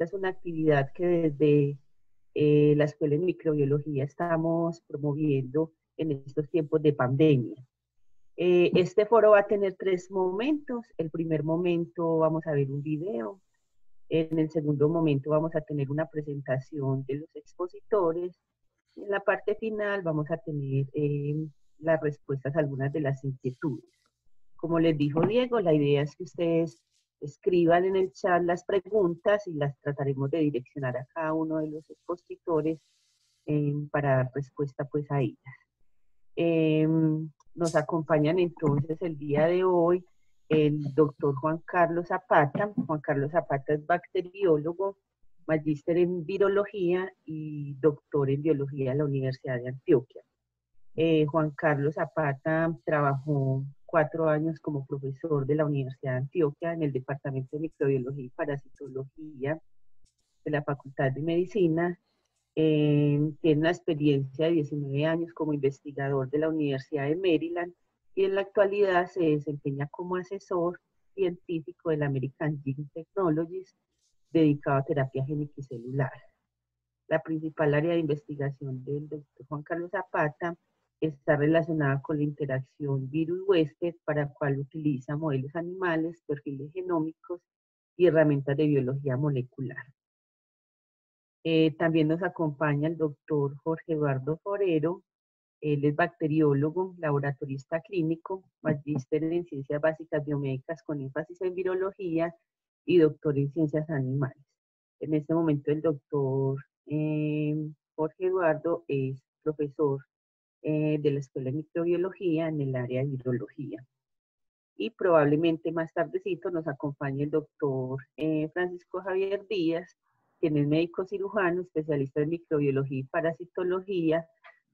esta es una actividad que desde la Escuela de Microbiología estamos promoviendo en estos tiempos de pandemia. Este foro va a tener 3 momentos. El primer momento vamos a ver un video. En el segundo momento vamos a tener una presentación de los expositores. En la parte final vamos a tener las respuestas a algunas de las inquietudes. Como les dijo Diego, la idea es que ustedes escriban en el chat las preguntas y las trataremos de direccionar a cada uno de los expositores para dar respuesta pues a ellas. Nos acompañan entonces el día de hoy el doctor Juan Carlos Zapata. Juan Carlos Zapata es bacteriólogo, magíster en virología y doctor en biología de la Universidad de Antioquia. Juan Carlos Zapata trabajó 4 años como profesor de la Universidad de Antioquia en el Departamento de Microbiología y Parasitología de la Facultad de Medicina. Tiene una experiencia de 19 años como investigador de la Universidad de Maryland y en la actualidad se desempeña como asesor científico de la American Gene Technologies dedicado a terapia génica y celular. La principal área de investigación del doctor Juan Carlos Zapata está relacionada con la interacción virus-huésped, para la cual utiliza modelos animales, perfiles genómicos y herramientas de biología molecular. También nos acompaña el doctor Jorge Eduardo Forero. Él es bacteriólogo, laboratorista clínico, magíster en ciencias básicas biomédicas con énfasis en virología y doctor en ciencias animales. En este momento el doctor Jorge Eduardo es profesor de la Escuela de Microbiología en el área de virología. Y probablemente más tardecito nos acompañe el doctor Francisco Javier Díaz, quien es médico cirujano, especialista en microbiología y parasitología,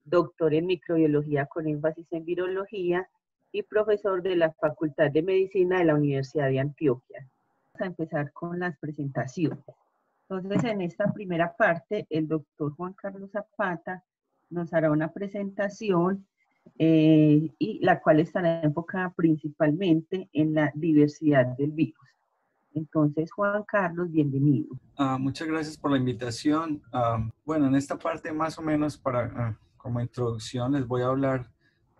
doctor en microbiología con énfasis en virología y profesor de la Facultad de Medicina de la Universidad de Antioquia. Vamos a empezar con las presentaciones. Entonces, en esta primera parte, el doctor Juan Carlos Zapata nos hará una presentación y la cual estará enfocada principalmente en la diversidad del virus. Entonces, Juan Carlos, bienvenido. Muchas gracias por la invitación. Bueno, en esta parte más o menos como introducción les voy a hablar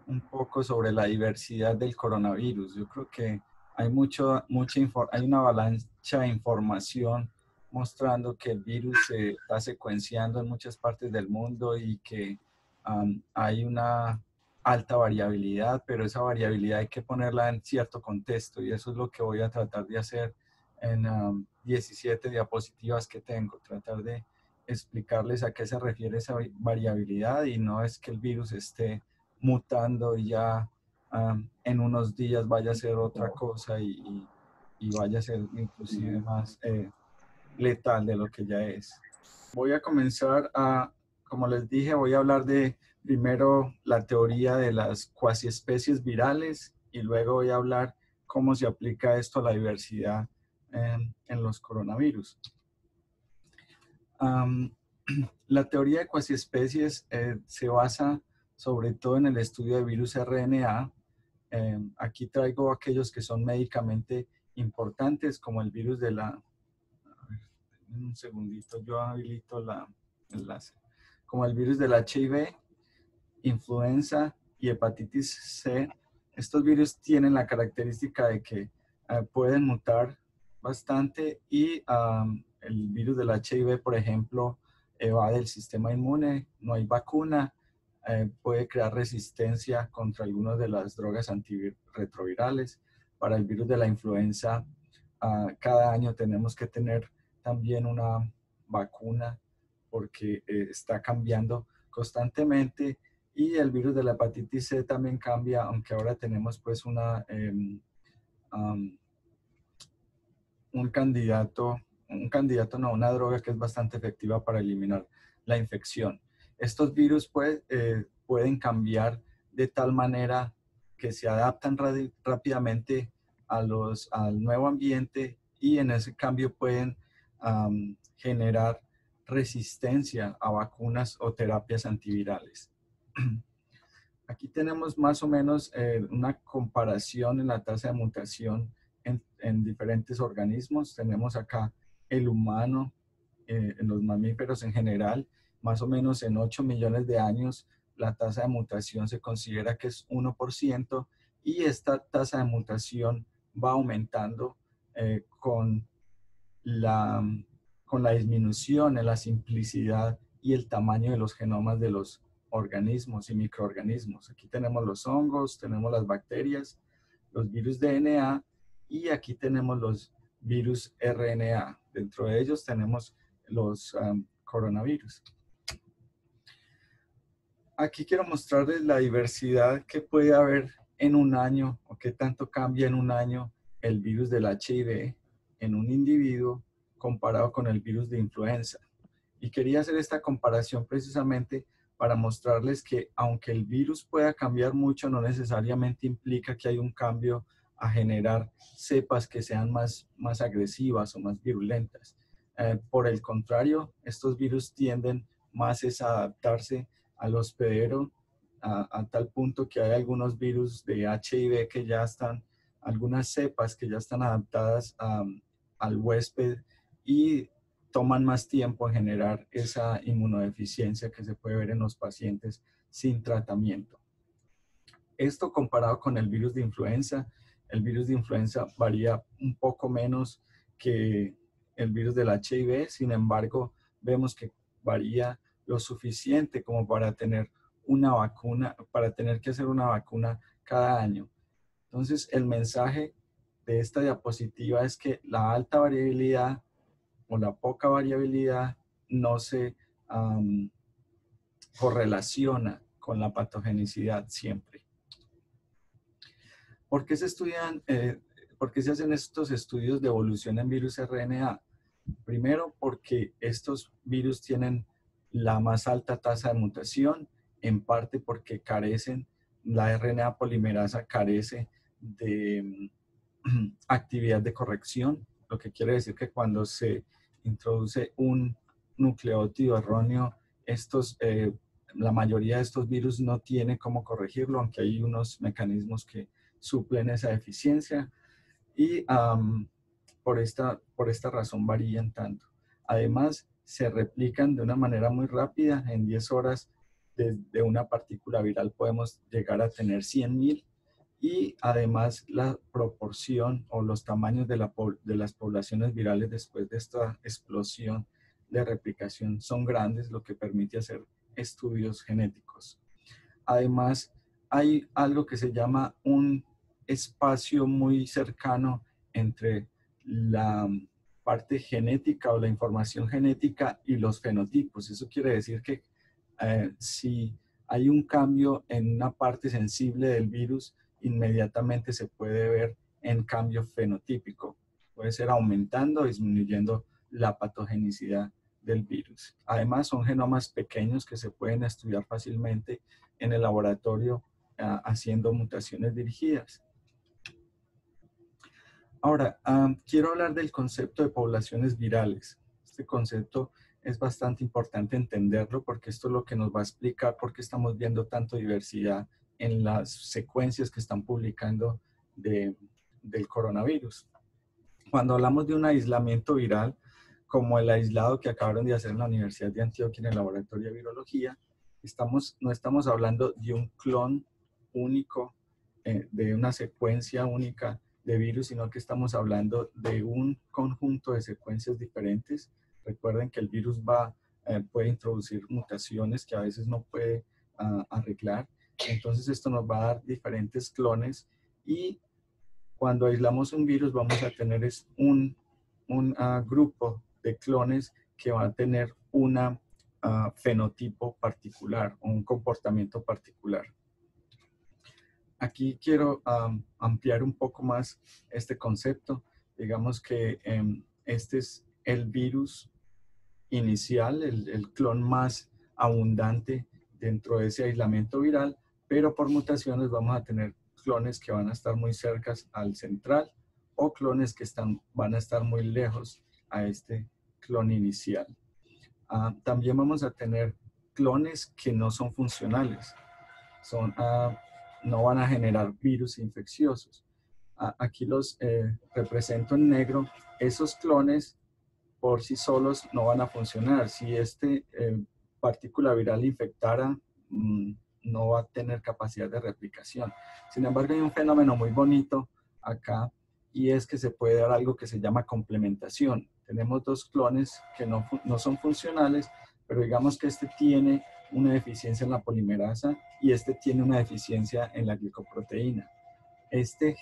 un poco sobre la diversidad del coronavirus. Yo creo que hay hay una avalancha de información mostrando que el virus se está secuenciando en muchas partes del mundo y que hay una alta variabilidad, pero esa variabilidad hay que ponerla en cierto contexto y eso es lo que voy a tratar de hacer en 17 diapositivas que tengo, tratar de explicarles a qué se refiere esa variabilidad y no es que el virus esté mutando y ya en unos días vaya a ser otra cosa y vaya a ser inclusive más letal de lo que ya es. Voy a comenzar como les dije, voy a hablar de primero la teoría de las cuasiespecies virales y luego voy a hablar cómo se aplica esto a la diversidad en los coronavirus. La teoría de cuasiespecies se basa sobre todo en el estudio de virus RNA. Aquí traigo aquellos que son médicamente importantes, como el virus de la... Un segundito, yo habilito el enlace. Como el virus del HIV, influenza y hepatitis C. Estos virus tienen la característica de que pueden mutar bastante y el virus del HIV, por ejemplo, evade el sistema inmune, no hay vacuna, puede crear resistencia contra algunas de las drogas antirretrovirales. Para el virus de la influenza, cada año tenemos que tener también una vacuna porque está cambiando constantemente. Y el virus de la hepatitis C también cambia, aunque ahora tenemos pues una droga que es bastante efectiva para eliminar la infección. Estos virus pueden cambiar de tal manera que se adaptan rápidamente al nuevo ambiente y en ese cambio pueden generar resistencia a vacunas o terapias antivirales. Aquí tenemos más o menos una comparación en la tasa de mutación en diferentes organismos. Tenemos acá el humano, en los mamíferos en general, más o menos en 8 millones de años, la tasa de mutación se considera que es 1%, y esta tasa de mutación va aumentando con la disminución en la simplicidad y el tamaño de los genomas de los organismos y microorganismos. Aquí tenemos los hongos, tenemos las bacterias, los virus DNA, y aquí tenemos los virus RNA. Dentro de ellos tenemos los coronavirus. Aquí quiero mostrarles la diversidad que puede haber en un año, o qué tanto cambia en un año el virus del HIV en un individuo comparado con el virus de influenza. Y quería hacer esta comparación precisamente para mostrarles que aunque el virus pueda cambiar mucho, no necesariamente implica que hay un cambio a generar cepas que sean más agresivas o más virulentas. Por el contrario, estos virus tienden más a adaptarse al hospedero, a tal punto que hay algunos virus de HIV que ya están, algunas cepas que ya están adaptadas al huésped, y toman más tiempo en generar esa inmunodeficiencia que se puede ver en los pacientes sin tratamiento. Esto comparado con el virus de influenza varía un poco menos que el virus del HIV, sin embargo, vemos que varía lo suficiente como para tener una vacuna, para tener que hacer una vacuna cada año. Entonces, el mensaje de esta diapositiva es que la alta variabilidad o la poca variabilidad no se correlaciona con la patogenicidad siempre. ¿Por qué se estudian, por qué se hacen estos estudios de evolución en virus RNA? Primero, porque estos virus tienen la más alta tasa de mutación, en parte porque la RNA polimerasa carece de actividad de corrección, lo que quiere decir que cuando se introduce un nucleótido erróneo, la mayoría de estos virus no tiene cómo corregirlo, aunque hay unos mecanismos que suplen esa deficiencia, y por esta razón varían tanto. Además, se replican de una manera muy rápida. En 10 horas de una partícula viral podemos llegar a tener 100.000, y además la proporción o los tamaños de las poblaciones virales después de esta explosión de replicación son grandes, lo que permite hacer estudios genéticos. Además, hay algo que se llama un espacio muy cercano entre la parte genética o la información genética y los fenotipos. Eso quiere decir que si hay un cambio en una parte sensible del virus, inmediatamente se puede ver en cambio fenotípico. Puede ser aumentando o disminuyendo la patogenicidad del virus. Además, son genomas pequeños que se pueden estudiar fácilmente en el laboratorio haciendo mutaciones dirigidas. Ahora, quiero hablar del concepto de poblaciones virales. Este concepto es bastante importante entenderlo, porque esto es lo que nos va a explicar por qué estamos viendo tanta diversidad en las secuencias que están publicando del coronavirus. Cuando hablamos de un aislamiento viral, como el aislado que acabaron de hacer en la Universidad de Antioquia en el laboratorio de virología, no estamos hablando de un clon único, de una secuencia única de virus, sino que estamos hablando de un conjunto de secuencias diferentes. Recuerden que el virus puede introducir mutaciones que a veces no puede arreglar. Entonces esto nos va a dar diferentes clones, y cuando aislamos un virus vamos a tener un grupo de clones que va a tener un fenotipo particular o un comportamiento particular. Aquí quiero ampliar un poco más este concepto. Digamos que este es el virus inicial, el clon más abundante dentro de ese aislamiento viral, pero por mutaciones vamos a tener clones que van a estar muy cerca al central, o clones que van a estar muy lejos a este clon inicial. También vamos a tener clones que no son funcionales, no van a generar virus infecciosos. Aquí los represento en negro. Esos clones por sí solos no van a funcionar. Si partícula viral infectara, no va a tener capacidad de replicación. Sin embargo, hay un fenómeno muy bonito acá, y es que se puede dar algo que se llama complementación. Tenemos dos clones que no son funcionales, pero digamos que este tiene una deficiencia en la polimerasa y este tiene una deficiencia en la glicoproteína. Este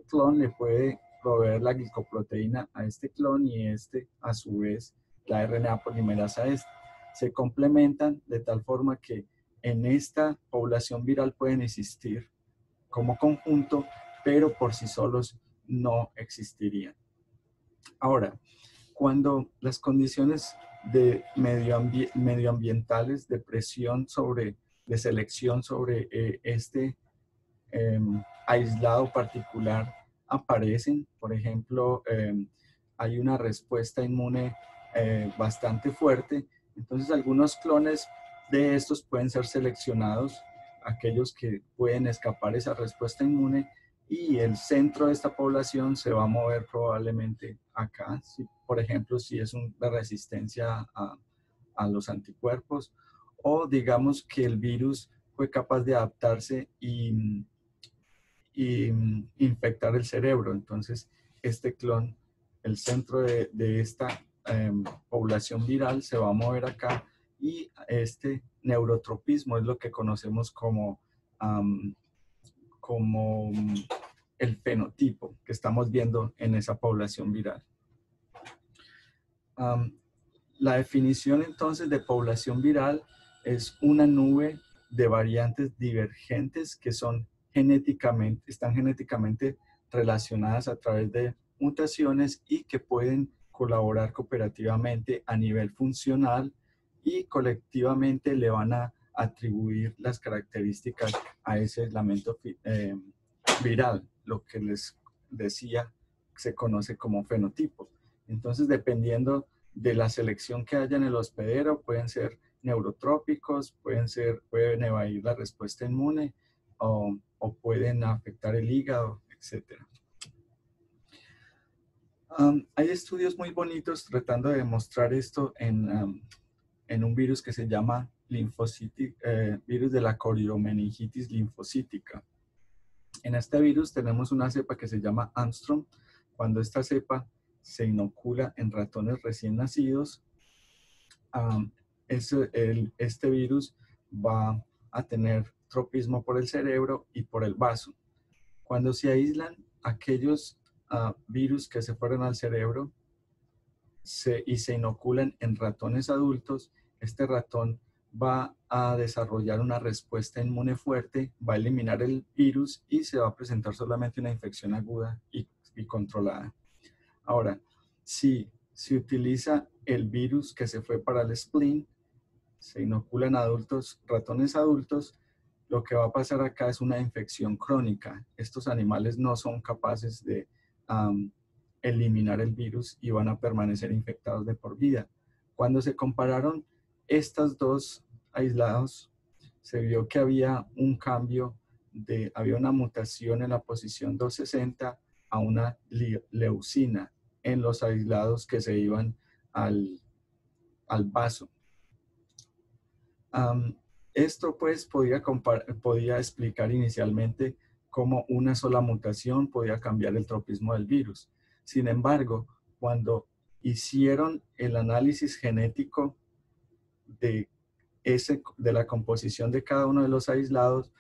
clon le puede proveer la glicoproteína a este clon y este, a su vez, la RNA polimerasa a este. Se complementan de tal forma que en esta población viral pueden existir como conjunto, pero por sí solos no existirían. Ahora, cuando las condiciones de medioambientales, de presión de selección sobre aislado particular aparecen, por ejemplo, hay una respuesta inmune bastante fuerte, entonces algunos clones de estos pueden ser seleccionados, aquellos que pueden escapar esa respuesta inmune, y el centro de esta población se va a mover probablemente acá, por ejemplo, si es de resistencia a los anticuerpos, o digamos que el virus fue capaz de adaptarse y infectar el cerebro. Entonces, este clon, el centro de esta población viral se va a mover acá, y este neurotropismo es lo que conocemos como el fenotipo que estamos viendo en esa población viral. La definición entonces de población viral es una nube de variantes divergentes que están genéticamente relacionadas a través de mutaciones y que pueden colaborar cooperativamente a nivel funcional, y colectivamente le van a atribuir las características a ese aislamiento viral, lo que les decía se conoce como fenotipo. Entonces, dependiendo de la selección que haya en el hospedero, pueden ser neurotrópicos, pueden evadir la respuesta inmune, o pueden afectar el hígado, etc. Hay estudios muy bonitos tratando de demostrar esto en un virus que se llama virus de la coriomeningitis linfocítica. En este virus tenemos una cepa que se llama Angstrom. Cuando esta cepa se inocula en ratones recién nacidos, este virus va a tener tropismo por el cerebro y por el vaso. Cuando se aíslan aquellos virus que se fueron al cerebro y se inoculan en ratones adultos, este ratón va a desarrollar una respuesta inmune fuerte, va a eliminar el virus y se va a presentar solamente una infección aguda y controlada. Ahora, si se utiliza el virus que se fue para el spleen, se inoculan ratones adultos, lo que va a pasar acá es una infección crónica. Estos animales no son capaces de eliminar el virus y van a permanecer infectados de por vida. Cuando se compararon estos dos aislados, se vio que había un cambio, había una mutación en la posición 260 a una leucina en los aislados que se iban al vaso. Esto pues podía explicar inicialmente cómo una sola mutación podía cambiar el tropismo del virus. Sin embargo, cuando hicieron el análisis genético de la composición de cada uno de los aislados,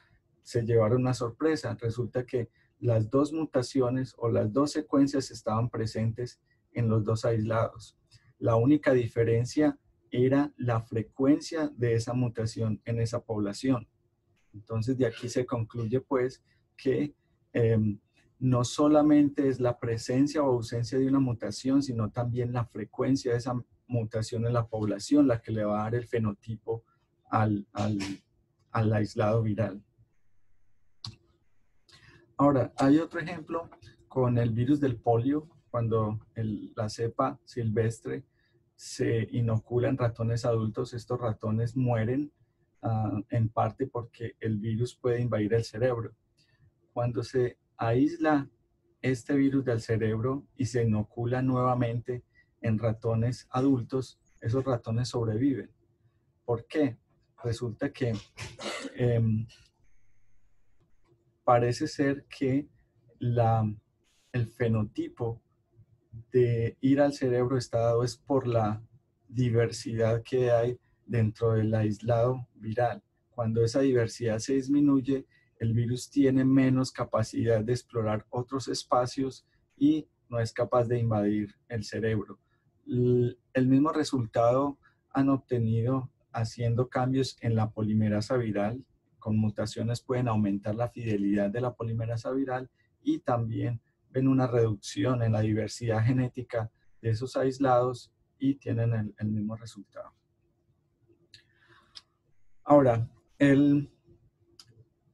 se llevaron una sorpresa. Resulta que las dos mutaciones o las dos secuencias estaban presentes en los dos aislados. La única diferencia era la frecuencia de esa mutación en esa población. Entonces, de aquí se concluye pues que no solamente es la presencia o ausencia de una mutación, sino también la frecuencia de esa mutación en la población la que le va a dar el fenotipo al aislado viral. Ahora, hay otro ejemplo con el virus del polio, cuando la cepa silvestre se inocula en ratones adultos. Estos ratones mueren en parte porque el virus puede invadir el cerebro. Cuando se aísla este virus del cerebro y se inocula nuevamente en ratones adultos, esos ratones sobreviven. ¿Por qué? Resulta que parece ser que el fenotipo de ir al cerebro está dado es por la diversidad que hay dentro del aislado viral. Cuando esa diversidad se disminuye, el virus tiene menos capacidad de explorar otros espacios y no es capaz de invadir el cerebro. El mismo resultado han obtenido haciendo cambios en la polimerasa viral. Con mutaciones pueden aumentar la fidelidad de la polimerasa viral y también ven una reducción en la diversidad genética de esos aislados y tienen el mismo resultado. Ahora,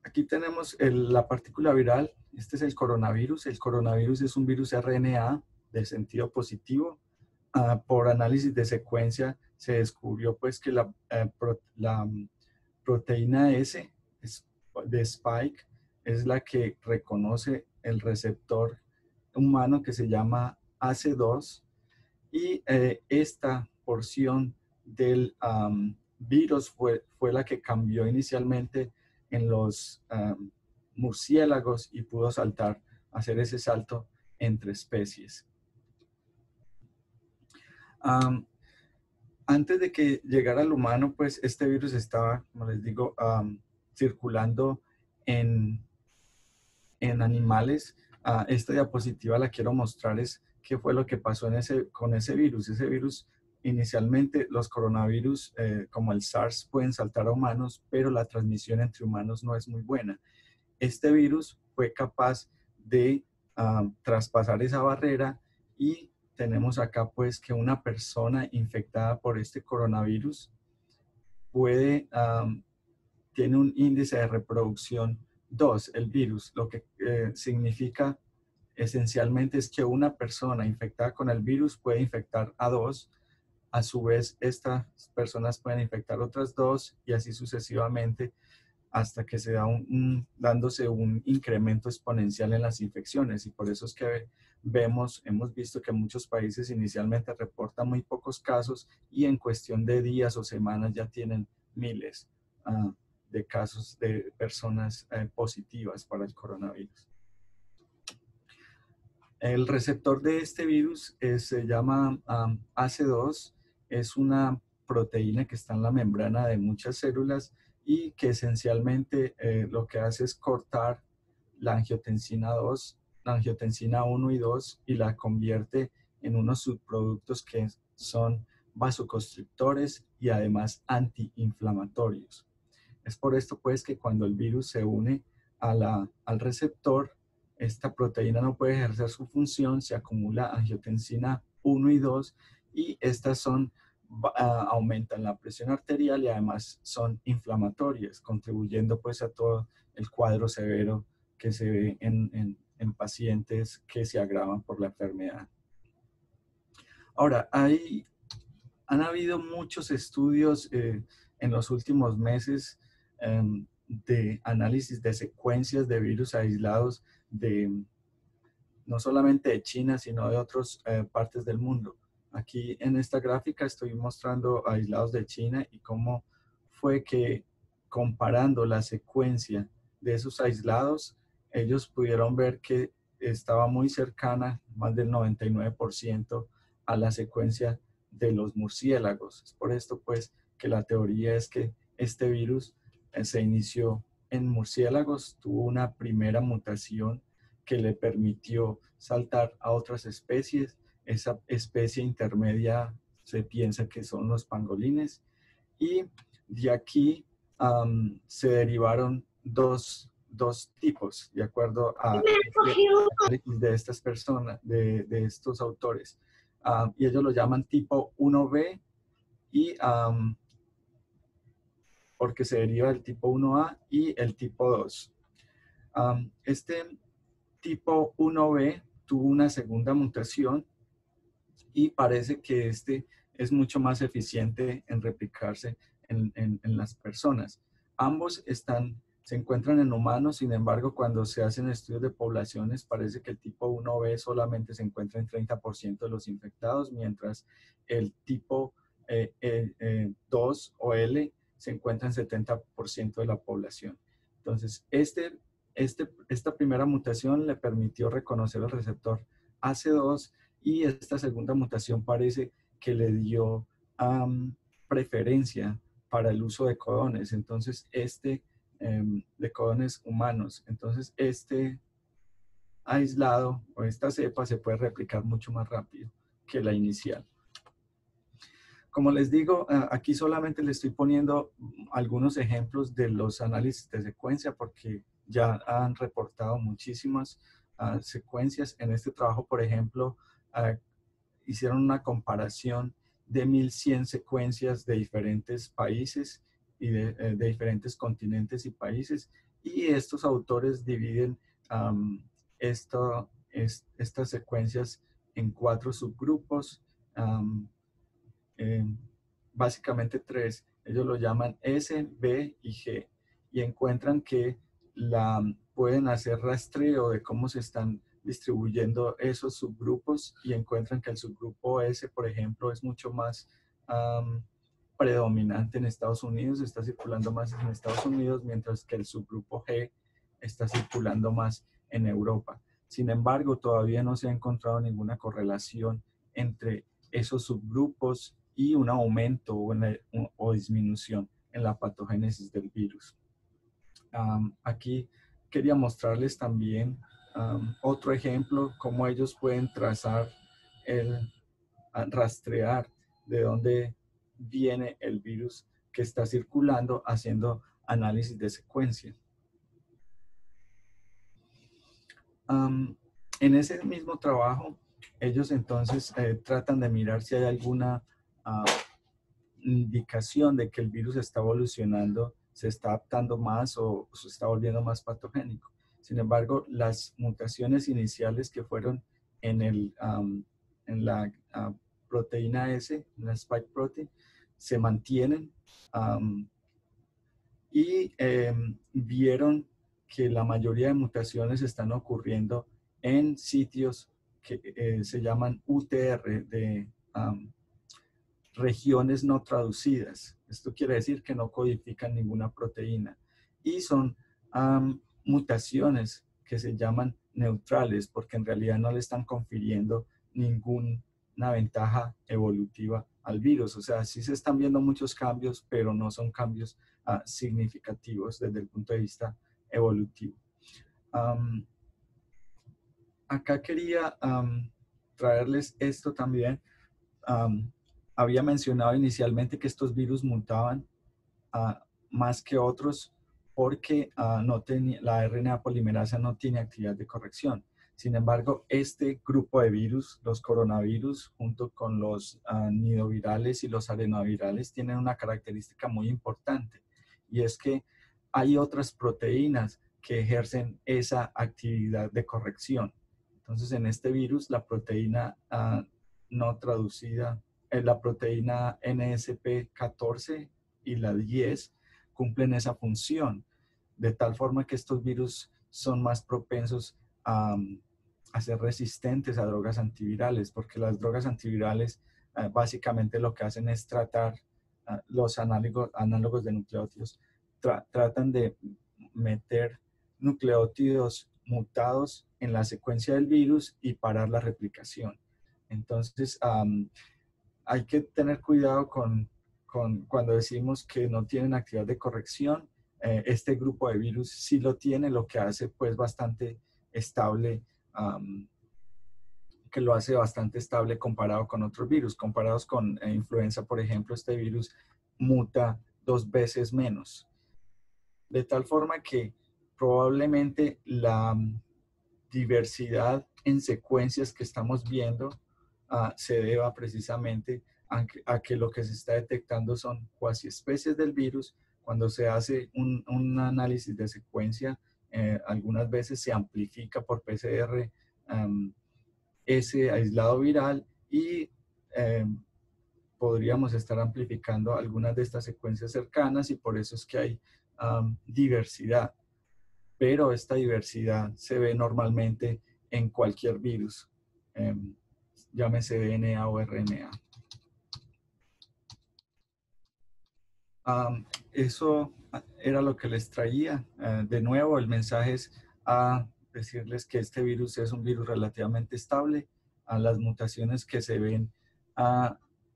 aquí tenemos la partícula viral. Este es el coronavirus. El coronavirus es un virus RNA de sentido positivo. Por análisis de secuencia se descubrió pues que la proteína S de Spike es la que reconoce el receptor humano que se llama AC2 y esta porción del virus fue la que cambió inicialmente en los murciélagos y pudo hacer ese salto entre especies. Antes de que llegara al humano, pues este virus estaba, como les digo, circulando en animales. Esta diapositiva la quiero mostrar es qué fue lo que pasó con ese virus. Ese virus, inicialmente los coronavirus como el SARS pueden saltar a humanos, pero la transmisión entre humanos no es muy buena. Este virus fue capaz de traspasar esa barrera y tenemos acá pues que una persona infectada por este coronavirus tiene un índice de reproducción 2, el virus. Lo que significa esencialmente es que una persona infectada con el virus puede infectar a 2. A su vez, estas personas pueden infectar otras 2 y así sucesivamente hasta que se da dándose un incremento exponencial en las infecciones. Y por eso es que hemos visto que muchos países inicialmente reportan muy pocos casos y en cuestión de días o semanas ya tienen miles de casos de personas positivas para el coronavirus. El receptor de este virus se llama AC2, es una proteína que está en la membrana de muchas células y que esencialmente lo que hace es cortar la angiotensina 2, la angiotensina 1 y 2 y la convierte en unos subproductos que son vasoconstrictores y además antiinflamatorios. Es por esto pues que cuando el virus se une al receptor, esta proteína no puede ejercer su función, se acumula angiotensina 1 y 2 y estas aumentan la presión arterial y además son inflamatorias, contribuyendo pues a todo el cuadro severo que se ve en pacientes que se agravan por la enfermedad. Ahora, han habido muchos estudios en los últimos meses de análisis de secuencias de virus aislados no solamente de China, sino de otras partes del mundo. Aquí en esta gráfica estoy mostrando aislados de China y cómo fue que comparando la secuencia de esos aislados, ellos pudieron ver que estaba muy cercana, más del 99%, a la secuencia de los murciélagos. Es por esto pues que la teoría es que este virus se inició en murciélagos, tuvo una primera mutación que le permitió saltar a otras especies. Esa especie intermedia se piensa que son los pangolines y de aquí se derivaron dos tipos, de acuerdo a análisis de estas personas, de estos autores. Y ellos lo llaman tipo 1B y porque se deriva del tipo 1A y el tipo 2. Este tipo 1B tuvo una segunda mutación y parece que este es mucho más eficiente en replicarse en las personas. Ambos están Se encuentran en humanos, sin embargo, cuando se hacen estudios de poblaciones, parece que el tipo 1B solamente se encuentra en 30% de los infectados, mientras el tipo 2 o L se encuentra en 70% de la población. Entonces, esta primera mutación le permitió reconocer el receptor AC2 y esta segunda mutación parece que le dio preferencia para el uso de codones. Entonces, de codones humanos. Entonces, este aislado o esta cepa se puede replicar mucho más rápido que la inicial. Como les digo, aquí solamente les estoy poniendo algunos ejemplos de los análisis de secuencia porque ya han reportado muchísimas secuencias. En este trabajo, por ejemplo, hicieron una comparación de 1100 secuencias de diferentes países y de diferentes continentes y países. Y estos autores dividen estas secuencias en 4 subgrupos, básicamente 3. Ellos lo llaman S, B y G. Y encuentran que pueden hacer rastreo de cómo se están distribuyendo esos subgrupos y encuentran que el subgrupo S, por ejemplo, es mucho más predominante en Estados Unidos, está circulando más en Estados Unidos, mientras que el subgrupo G está circulando más en Europa. Sin embargo, todavía no se ha encontrado ninguna correlación entre esos subgrupos y un aumento o disminución en la patogénesis del virus. Aquí quería mostrarles también otro ejemplo, cómo ellos pueden trazar, rastrear de dónde viene el virus que está circulando haciendo análisis de secuencia. En ese mismo trabajo, ellos entonces tratan de mirar si hay alguna indicación de que el virus está evolucionando, se está adaptando más o se está volviendo más patogénico. Sin embargo, las mutaciones iniciales que fueron en la proteína S, en la spike protein, se mantienen y vieron que la mayoría de mutaciones están ocurriendo en sitios que se llaman UTR, de regiones no traducidas. Esto quiere decir que no codifican ninguna proteína. Y son mutaciones que se llaman neutrales porque en realidad no le están confiriendo ninguna ventaja evolutiva al virus. O sea, sí se están viendo muchos cambios, pero no son cambios significativos desde el punto de vista evolutivo. Acá quería traerles esto también. Había mencionado inicialmente que estos virus mutaban más que otros porque la RNA polimerasa no tiene actividad de corrección. Sin embargo, este grupo de virus, los coronavirus, junto con los nidovirales y los adenovirales, tienen una característica muy importante, y es que hay otras proteínas que ejercen esa actividad de corrección. Entonces, en este virus, la proteína no traducida, la proteína NSP14 y la 10 cumplen esa función, de tal forma que estos virus son más propensos a ser resistentes a drogas antivirales, porque las drogas antivirales básicamente lo que hacen es tratar los análogos de nucleótidos, tratan de meter nucleótidos mutados en la secuencia del virus y parar la replicación. Entonces, hay que tener cuidado cuando decimos que no tienen actividad de corrección. Este grupo de virus sí lo tiene, lo que hace pues bastante estable, que lo hace bastante estable comparado con otros virus. Comparados con influenza, por ejemplo, este virus muta 2 veces menos. De tal forma que probablemente la diversidad en secuencias que estamos viendo se deba precisamente a que lo que se está detectando son cuasi especies del virus. Cuando se hace un análisis de secuencia, algunas veces se amplifica por PCR ese aislado viral y podríamos estar amplificando algunas de estas secuencias cercanas, y por eso es que hay diversidad, pero esta diversidad se ve normalmente en cualquier virus, llámese DNA o RNA. Eso era lo que les traía. De nuevo, el mensaje es a decirles que este virus es un virus relativamente estable. Las mutaciones que se ven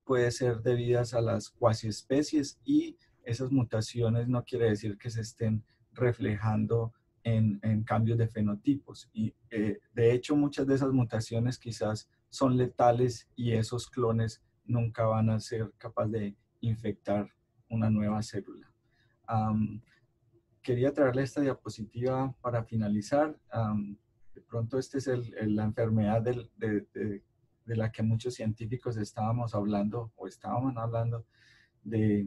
pueden ser debidas a las cuasiespecies, y esas mutaciones no quiere decir que se estén reflejando en cambios de fenotipos. Y de hecho, muchas de esas mutaciones quizás son letales, y esos clones nunca van a ser capaces de infectar una nueva célula. Quería traerle esta diapositiva para finalizar. De pronto esta es la enfermedad de la que muchos científicos estaban hablando, de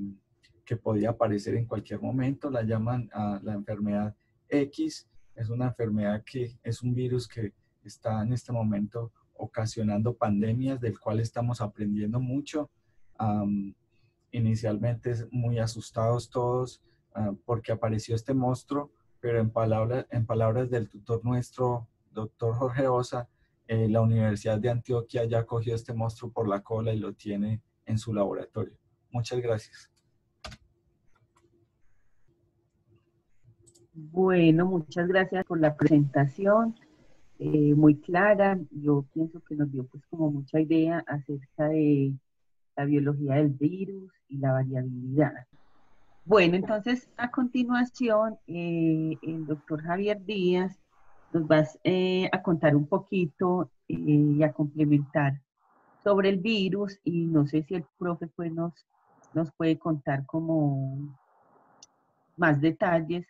que podía aparecer en cualquier momento. La llaman la enfermedad X. Es una enfermedad que es un virus que está en este momento ocasionando pandemias, del cual estamos aprendiendo mucho. Inicialmente muy asustados todos porque apareció este monstruo, pero en palabras del tutor nuestro, doctor Jorge Osa, la Universidad de Antioquia ya cogió este monstruo por la cola y lo tiene en su laboratorio. Muchas gracias. Bueno, muchas gracias por la presentación, muy clara. Yo pienso que nos dio pues como mucha idea acerca de la biología del virus y la variabilidad. Bueno, entonces a continuación el doctor Javier Díaz nos va a contar un poquito y a complementar sobre el virus, y no sé si el profe pues nos puede contar como más detalles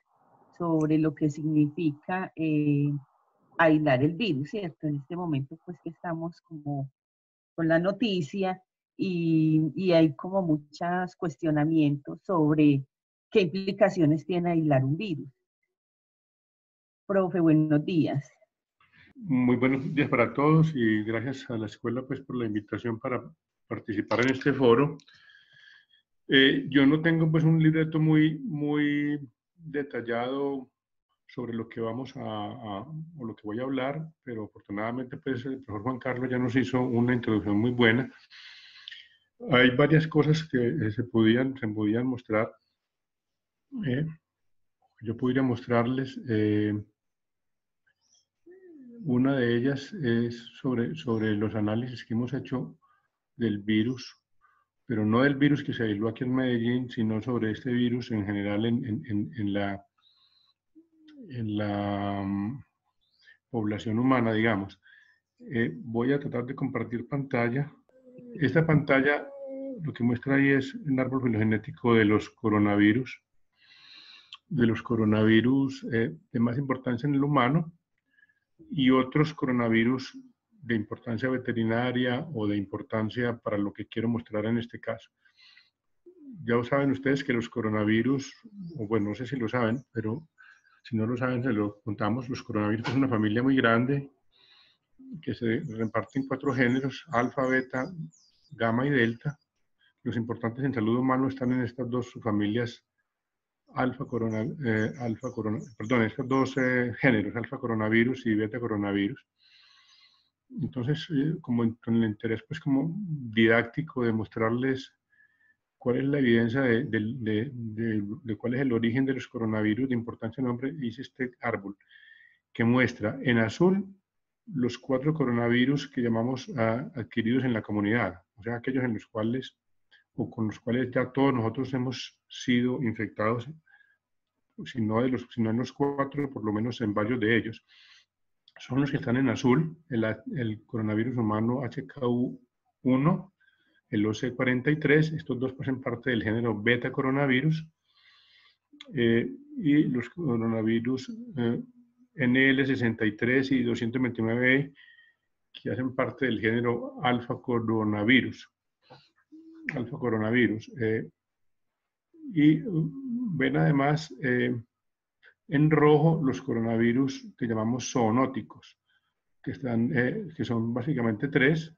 sobre lo que significa aislar el virus, ¿cierto? En este momento pues que estamos como con la noticia y hay como muchos cuestionamientos sobre qué implicaciones tiene aislar un virus. Profe, buenos días. Muy buenos días para todos y gracias a la escuela pues por la invitación para participar en este foro. Yo no tengo pues un libreto muy detallado sobre lo que vamos o lo que voy a hablar, pero afortunadamente pues el profesor Juan Carlos ya nos hizo una introducción muy buena. Hay varias cosas que se podían mostrar. Yo podría mostrarles. Una de ellas es sobre los análisis que hemos hecho del virus, pero no del virus que se aisló aquí en Medellín, sino sobre este virus en general en la población humana, digamos. Voy a tratar de compartir pantalla. Esta pantalla lo que muestra ahí es un árbol filogenético de los coronavirus de más importancia en el humano, y otros coronavirus de importancia veterinaria o de importancia para lo que quiero mostrar en este caso. Ya saben ustedes que los coronavirus, o bueno, no sé si lo saben, pero si no lo saben, se lo contamos. Los coronavirus es una familia muy grande que se reparte en 4 géneros: alfa, beta, gamma y delta. Los importantes en salud humana están en estas dos subfamilias estos dos géneros, alfa coronavirus y beta coronavirus. Entonces, como con el interés pues como didáctico de mostrarles cuál es la evidencia de cuál es el origen de los coronavirus de importancia nombre, hice este árbol que muestra en azul los 4 coronavirus que llamamos adquiridos en la comunidad, o sea, aquellos en los cuales o con los cuales ya todos nosotros hemos sido infectados, si no en los 4, por lo menos en varios de ellos. Son los que están en azul: el coronavirus humano HKU1, el OC43, estos dos hacen parte del género beta coronavirus, y los coronavirus NL63 y 229E, que hacen parte del género alfa coronavirus. Y ven además en rojo los coronavirus que llamamos zoonóticos, que son básicamente 3.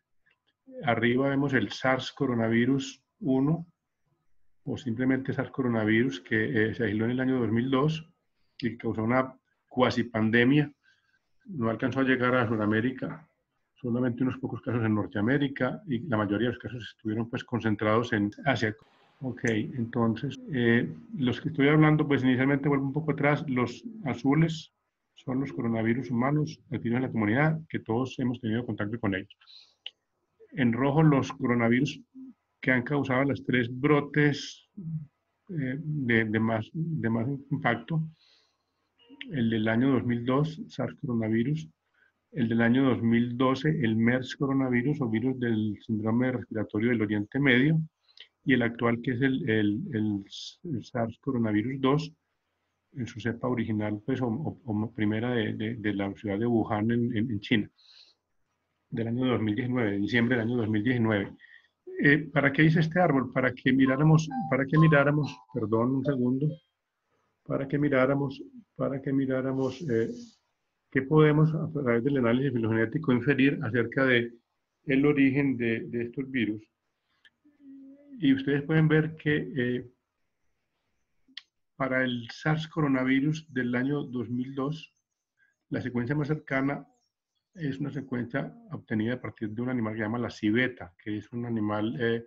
Arriba vemos el SARS coronavirus 1, o simplemente SARS coronavirus, que se aisló en el año 2002 y que causó una cuasi pandemia. No alcanzó a llegar a Sudamérica, solamente unos pocos casos en Norteamérica, y la mayoría de los casos estuvieron pues concentrados en Asia. Ok, entonces, los que estoy hablando, pues inicialmente vuelvo un poco atrás. Los azules son los coronavirus humanos activos en la comunidad, que todos hemos tenido contacto con ellos. En rojo, los coronavirus que han causado los 3 brotes de más impacto. El del año 2002, SARS coronavirus. El del año 2012, el MERS coronavirus o virus del síndrome respiratorio del Oriente Medio. Y el actual, que es el SARS coronavirus 2, en su cepa original, pues, o primera de la ciudad de Wuhan en China, del año 2019, diciembre del año 2019. ¿Para qué hice este árbol? Para que miráramos, perdón, un segundo, para que miráramos qué podemos, a través del análisis filogenético, inferir acerca de el origen de estos virus. Y ustedes pueden ver que para el SARS coronavirus del año 2002, la secuencia más cercana es una secuencia obtenida a partir de un animal que se llama la civeta, que es un animal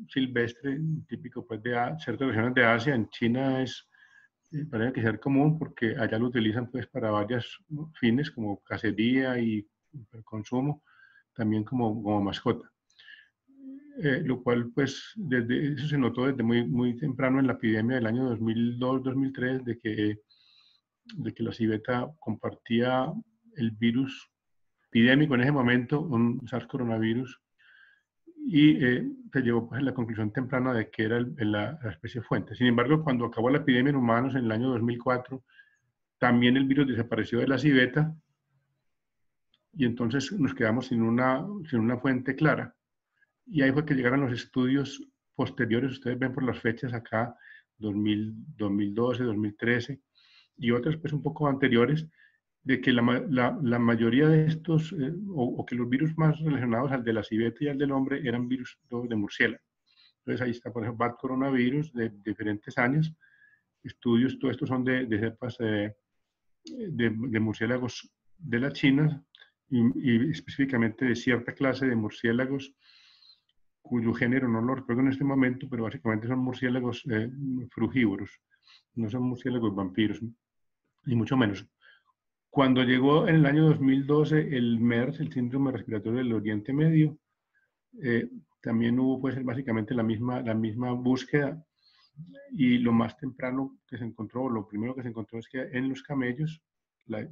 silvestre, típico pues, de ciertas regiones de Asia. En China parece que ser común porque allá lo utilizan pues, para varios fines, como cacería y consumo, también como mascota. Lo cual, pues, eso se notó desde muy temprano en la epidemia del año 2002-2003, de que la civeta compartía el virus epidémico en ese momento, un SARS coronavirus, y se llevó pues, a la conclusión temprana de que era la especie fuente. Sin embargo, cuando acabó la epidemia en humanos en el año 2004, también el virus desapareció de la civeta, y entonces nos quedamos sin una fuente clara. Y ahí fue que llegaron los estudios posteriores, ustedes ven por las fechas acá, 2012, 2013, y otras pues un poco anteriores, de que la mayoría de estos, o que los virus más relacionados al de la civeta y al del hombre, eran virus de murciélago. Entonces ahí está, por ejemplo, BAT coronavirus de diferentes años, estudios, todo esto son de cepas de murciélagos de la China, y específicamente de cierta clase de murciélagos, cuyo género no lo recuerdo en este momento, pero básicamente son murciélagos frugívoros, no son murciélagos vampiros, ni mucho menos. Cuando llegó en el año 2012 el MERS, el síndrome respiratorio del Oriente Medio, también hubo pues básicamente la misma búsqueda, y lo más temprano que se encontró, lo primero que se encontró es que en los camellos, la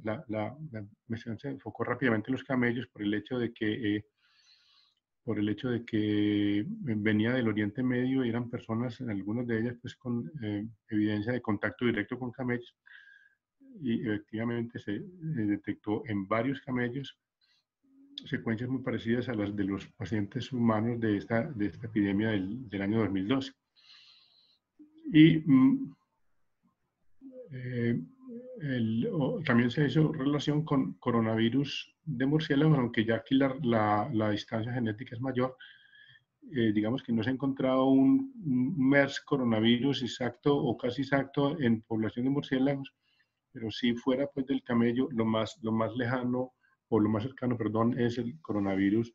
investigación se enfocó rápidamente en los camellos por el hecho de que venía del Oriente Medio y eran personas, algunas de ellas pues con evidencia de contacto directo con camellos, y efectivamente se detectó en varios camellos secuencias muy parecidas a las de los pacientes humanos de esta epidemia del año 2012. Y también se hizo relación con coronavirus de murciélagos, aunque ya aquí la distancia genética es mayor. Digamos que no se ha encontrado un MERS coronavirus exacto o casi exacto en población de murciélagos, pero si fuera pues del camello, lo más lejano, o lo más cercano, perdón, es el coronavirus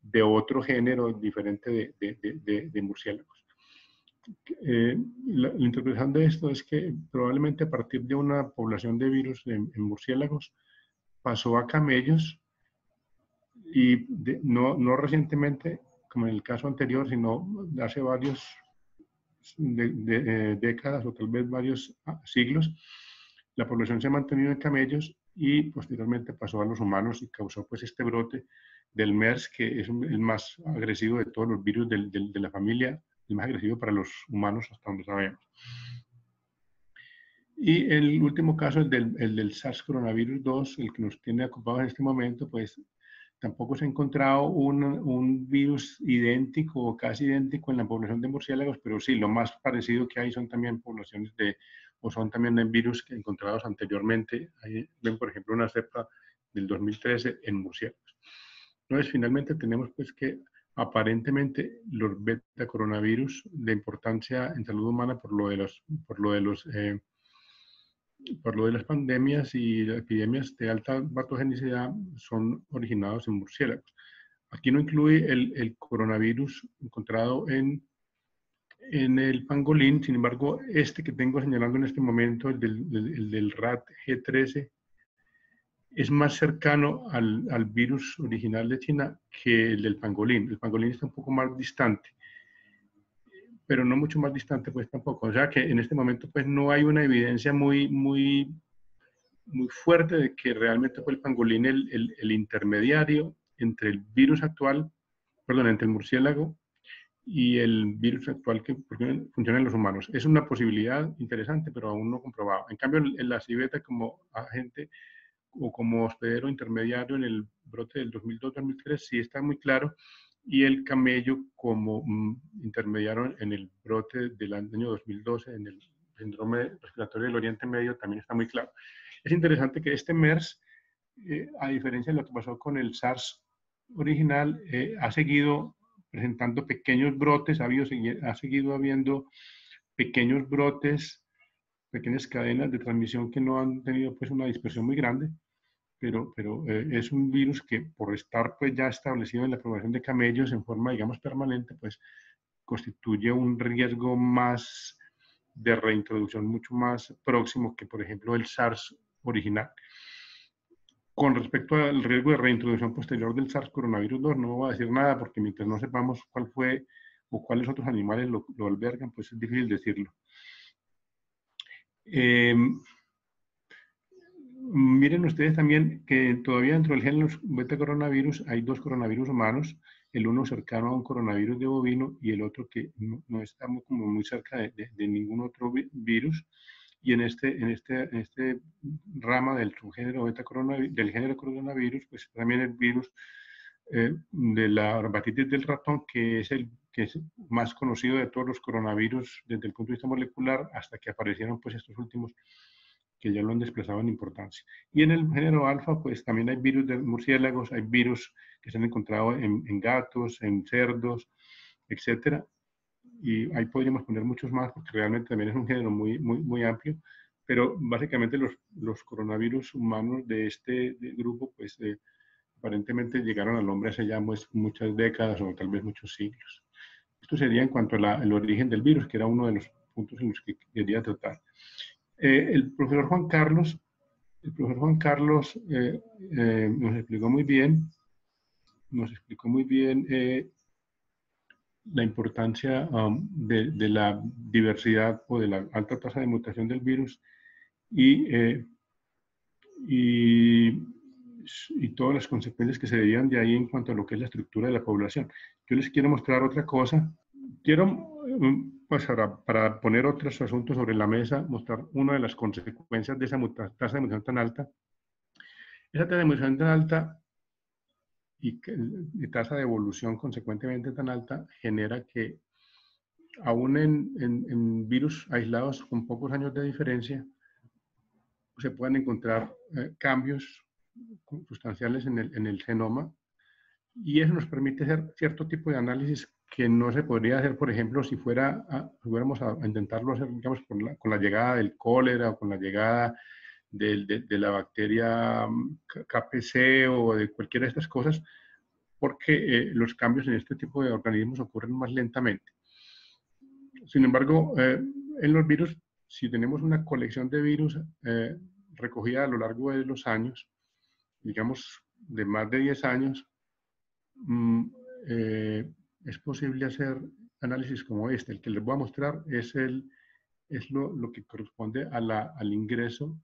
de otro género diferente de murciélagos. La interpretación de esto es que probablemente a partir de una población de virus en murciélagos pasó a camellos, y no recientemente, como en el caso anterior, sino hace varios décadas o tal vez varios siglos, la población se ha mantenido en camellos y posteriormente pasó a los humanos y causó pues este brote del MERS, que es el más agresivo de todos los virus de la familia, el más agresivo para los humanos hasta donde sabemos. Y el último caso, el del SARS coronavirus 2, el que nos tiene ocupados en este momento, pues tampoco se ha encontrado un virus idéntico o casi idéntico en la población de murciélagos, pero sí, lo más parecido que hay son también poblaciones son también virus que encontrados anteriormente. Ahí ven, por ejemplo, una cepa del 2013 en murciélagos. Entonces, finalmente tenemos pues que aparentemente los beta coronavirus de importancia en salud humana por lo de las pandemias y epidemias de alta patogenicidad son originados en murciélagos. Aquí no incluye el coronavirus encontrado en el pangolín. Sin embargo, este que tengo señalando en este momento, el del rat G13, es más cercano al virus original de China que el del pangolín. El pangolín está un poco más distante, pero no mucho más distante pues tampoco. O sea que en este momento pues no hay una evidencia muy fuerte de que realmente fue el pangolín el intermediario entre el virus actual, perdón, entre el murciélago y el virus actual que funciona en los humanos. Es una posibilidad interesante, pero aún no comprobada. En cambio, la civeta como agente o como hospedero intermediario en el brote del 2002-2003 sí está muy claro, y el camello como intermediario en el brote del año 2012 en el síndrome respiratorio del Oriente Medio también está muy claro. Es interesante que este MERS, a diferencia de lo que pasó con el SARS original, ha seguido presentando pequeños brotes, ha seguido habiendo pequeños brotes, pequeñas cadenas de transmisión que no han tenido pues una dispersión muy grande, pero es un virus que por estar pues ya establecido en la población de camellos en forma digamos permanente, pues constituye un riesgo más de reintroducción mucho más próximo que por ejemplo el SARS original. Con respecto al riesgo de reintroducción posterior del SARS coronavirus 2, no voy a decir nada porque mientras no sepamos cuál fue o cuáles otros animales lo albergan, pues es difícil decirlo. Miren ustedes también que todavía dentro del género beta coronavirus hay dos coronavirus humanos, el uno cercano a un coronavirus de bovino y el otro que no está muy cerca de ningún otro virus. Y en este rama del subgénero beta coronavirus, del género coronavirus, pues también el virus de la hepatitis del ratón, que es el que es más conocido de todos los coronavirus desde el punto de vista molecular, hasta que aparecieron pues estos últimos que ya lo han desplazado en importancia. Y en el género alfa, pues también hay virus de murciélagos, hay virus que se han encontrado en gatos, en cerdos, etcétera. Y ahí podríamos poner muchos más, porque realmente también es un género muy amplio, pero básicamente los coronavirus humanos de este grupo, pues aparentemente llegaron al hombre hace ya muchas décadas o tal vez muchos siglos. Esto sería en cuanto al origen del virus, que era uno de los puntos en los que quería tratar. El profesor Juan Carlos nos explicó muy bien la importancia de la diversidad o de la alta tasa de mutación del virus y todas las consecuencias que se derivan de ahí en cuanto a lo que es la estructura de la población. Yo les quiero mostrar otra cosa. Quiero, pues para poner otros asuntos sobre la mesa, mostrar una de las consecuencias de esa tasa de mutación tan alta. Esa tasa de mutación tan alta y tasa de evolución consecuentemente tan alta genera que aún en virus aislados con pocos años de diferencia se puedan encontrar cambios sustanciales en el genoma, y eso nos permite hacer cierto tipo de análisis que no se podría hacer, por ejemplo, si fuéramos a intentarlo hacer, digamos, con la llegada del cólera o con la llegada de la bacteria KPC o de cualquiera de estas cosas, porque los cambios en este tipo de organismos ocurren más lentamente. Sin embargo, en los virus, si tenemos una colección de virus recogida a lo largo de los años, digamos de más de 10 años, es posible hacer análisis como este. El que les voy a mostrar es lo que corresponde al ingreso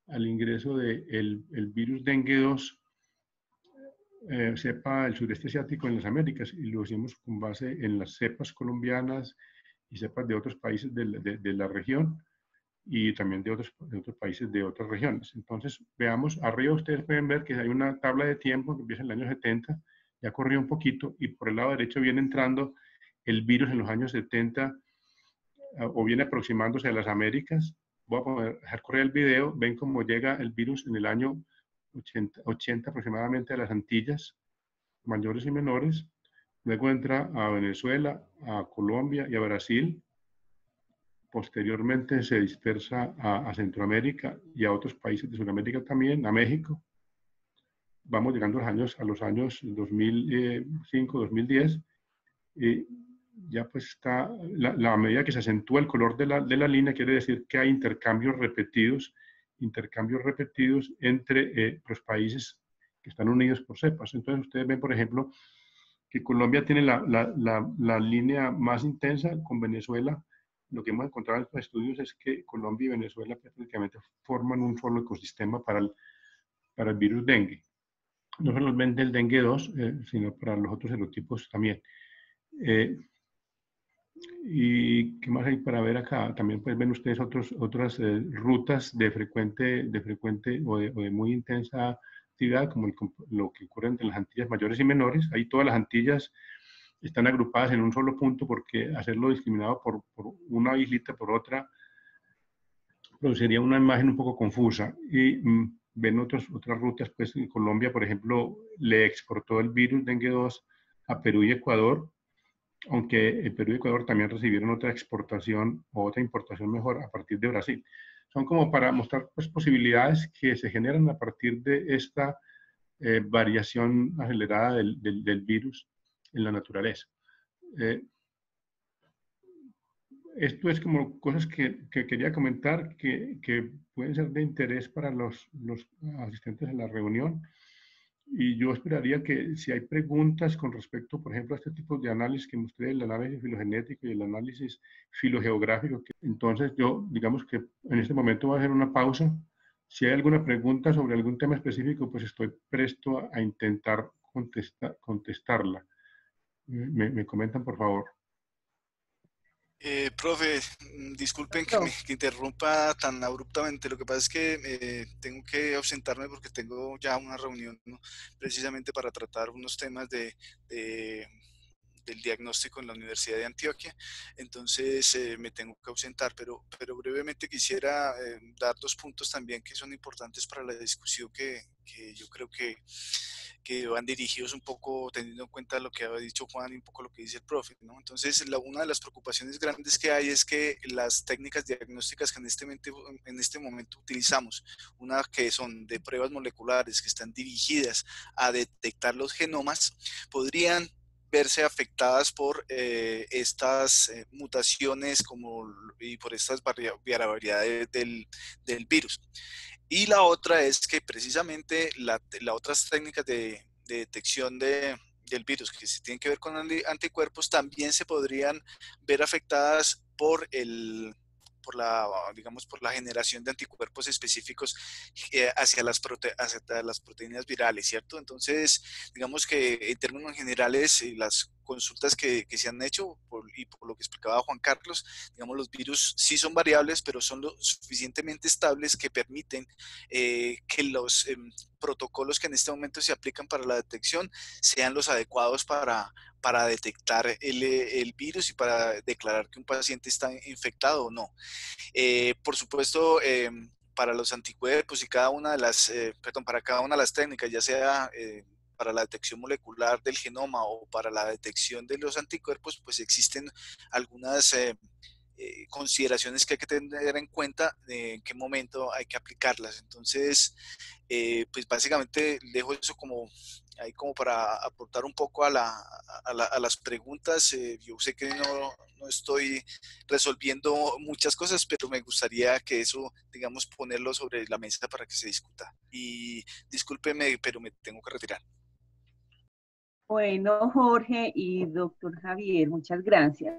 del virus dengue 2, cepa del sureste asiático en las Américas, y lo hicimos con base en las cepas colombianas y cepas de otros países de la región y también de otros países de otras regiones. Entonces, veamos, arriba ustedes pueden ver que hay una tabla de tiempo que empieza en el año 70, ya corrió un poquito, y por el lado derecho viene entrando el virus en los años 70 o viene aproximándose a las Américas. Voy a dejar correr el video, ven cómo llega el virus en el año 80 aproximadamente a las Antillas, mayores y menores. luego entra a Venezuela, a Colombia y a Brasil. Posteriormente se dispersa a Centroamérica y a otros países de Sudamérica también, a México. Vamos llegando a los años 2005, 2010. Y ya pues está, la medida que se acentúa el color de la línea, quiere decir que hay intercambios repetidos entre los países que están unidos por cepas. Entonces ustedes ven, por ejemplo, que Colombia tiene la línea más intensa con Venezuela. Lo que hemos encontrado en estos estudios es que Colombia y Venezuela prácticamente forman un solo ecosistema para el virus dengue. No solamente el dengue 2, sino para los otros serotipos también. ¿Y qué más hay para ver acá? También pues ven ustedes otras rutas de frecuente o de muy intensa actividad, como lo que ocurre entre las Antillas mayores y menores. Ahí todas las Antillas están agrupadas en un solo punto, porque hacerlo discriminado por una islita por otra produciría una imagen un poco confusa. Y ven otras rutas, pues en Colombia, por ejemplo, le exportó el virus dengue 2 a Perú y Ecuador, aunque el Perú y Ecuador también recibieron otra exportación o otra importación mejor a partir de Brasil. Son como para mostrar pues, posibilidades que se generan a partir de esta variación acelerada del virus en la naturaleza. Esto es como cosas que quería comentar que pueden ser de interés para los asistentes a la reunión. Y yo esperaría que si hay preguntas con respecto, por ejemplo, a este tipo de análisis que mostré, el análisis filogenético y el análisis filogeográfico, entonces yo, digamos que en este momento voy a hacer una pausa. Si hay alguna pregunta sobre algún tema específico, pues estoy presto a intentar contestarla. ¿Me comentan, por favor? Profe, disculpen que interrumpa tan abruptamente. Lo que pasa es que tengo que ausentarme porque tengo ya una reunión, ¿no? Precisamente para tratar unos temas del diagnóstico en la Universidad de Antioquia. Entonces me tengo que ausentar, pero brevemente quisiera dar 2 puntos también que son importantes para la discusión, que yo creo que van dirigidos un poco teniendo en cuenta lo que había dicho Juan y un poco lo que dice el profe, ¿no? Entonces, una de las preocupaciones grandes que hay es que las técnicas diagnósticas que en este momento utilizamos, una que son de pruebas moleculares que están dirigidas a detectar los genomas, podrían verse afectadas por estas mutaciones y por estas variabilidades del virus. Y la otra es que precisamente las otras técnicas de detección del virus que se tienen que ver con anticuerpos también se podrían ver afectadas por la generación de anticuerpos específicos hacia las proteínas virales, ¿cierto? Entonces, digamos que en términos generales, las consultas que se han hecho, y por lo que explicaba Juan Carlos, digamos, los virus sí son variables, pero son lo suficientemente estables que permiten que los protocolos que en este momento se aplican para la detección sean los adecuados para detectar el virus y para declarar que un paciente está infectado o no. Por supuesto, para los anticuerpos y para cada una de las técnicas, ya sea para la detección molecular del genoma o para la detección de los anticuerpos, pues existen algunas consideraciones que hay que tener en cuenta de en qué momento hay que aplicarlas. Entonces, pues básicamente dejo eso como para aportar un poco a las preguntas. Yo sé que no estoy resolviendo muchas cosas, pero me gustaría que eso, digamos, ponerlo sobre la mesa para que se discuta. Y discúlpeme, pero me tengo que retirar. Bueno, Jorge y doctor Javier, muchas gracias.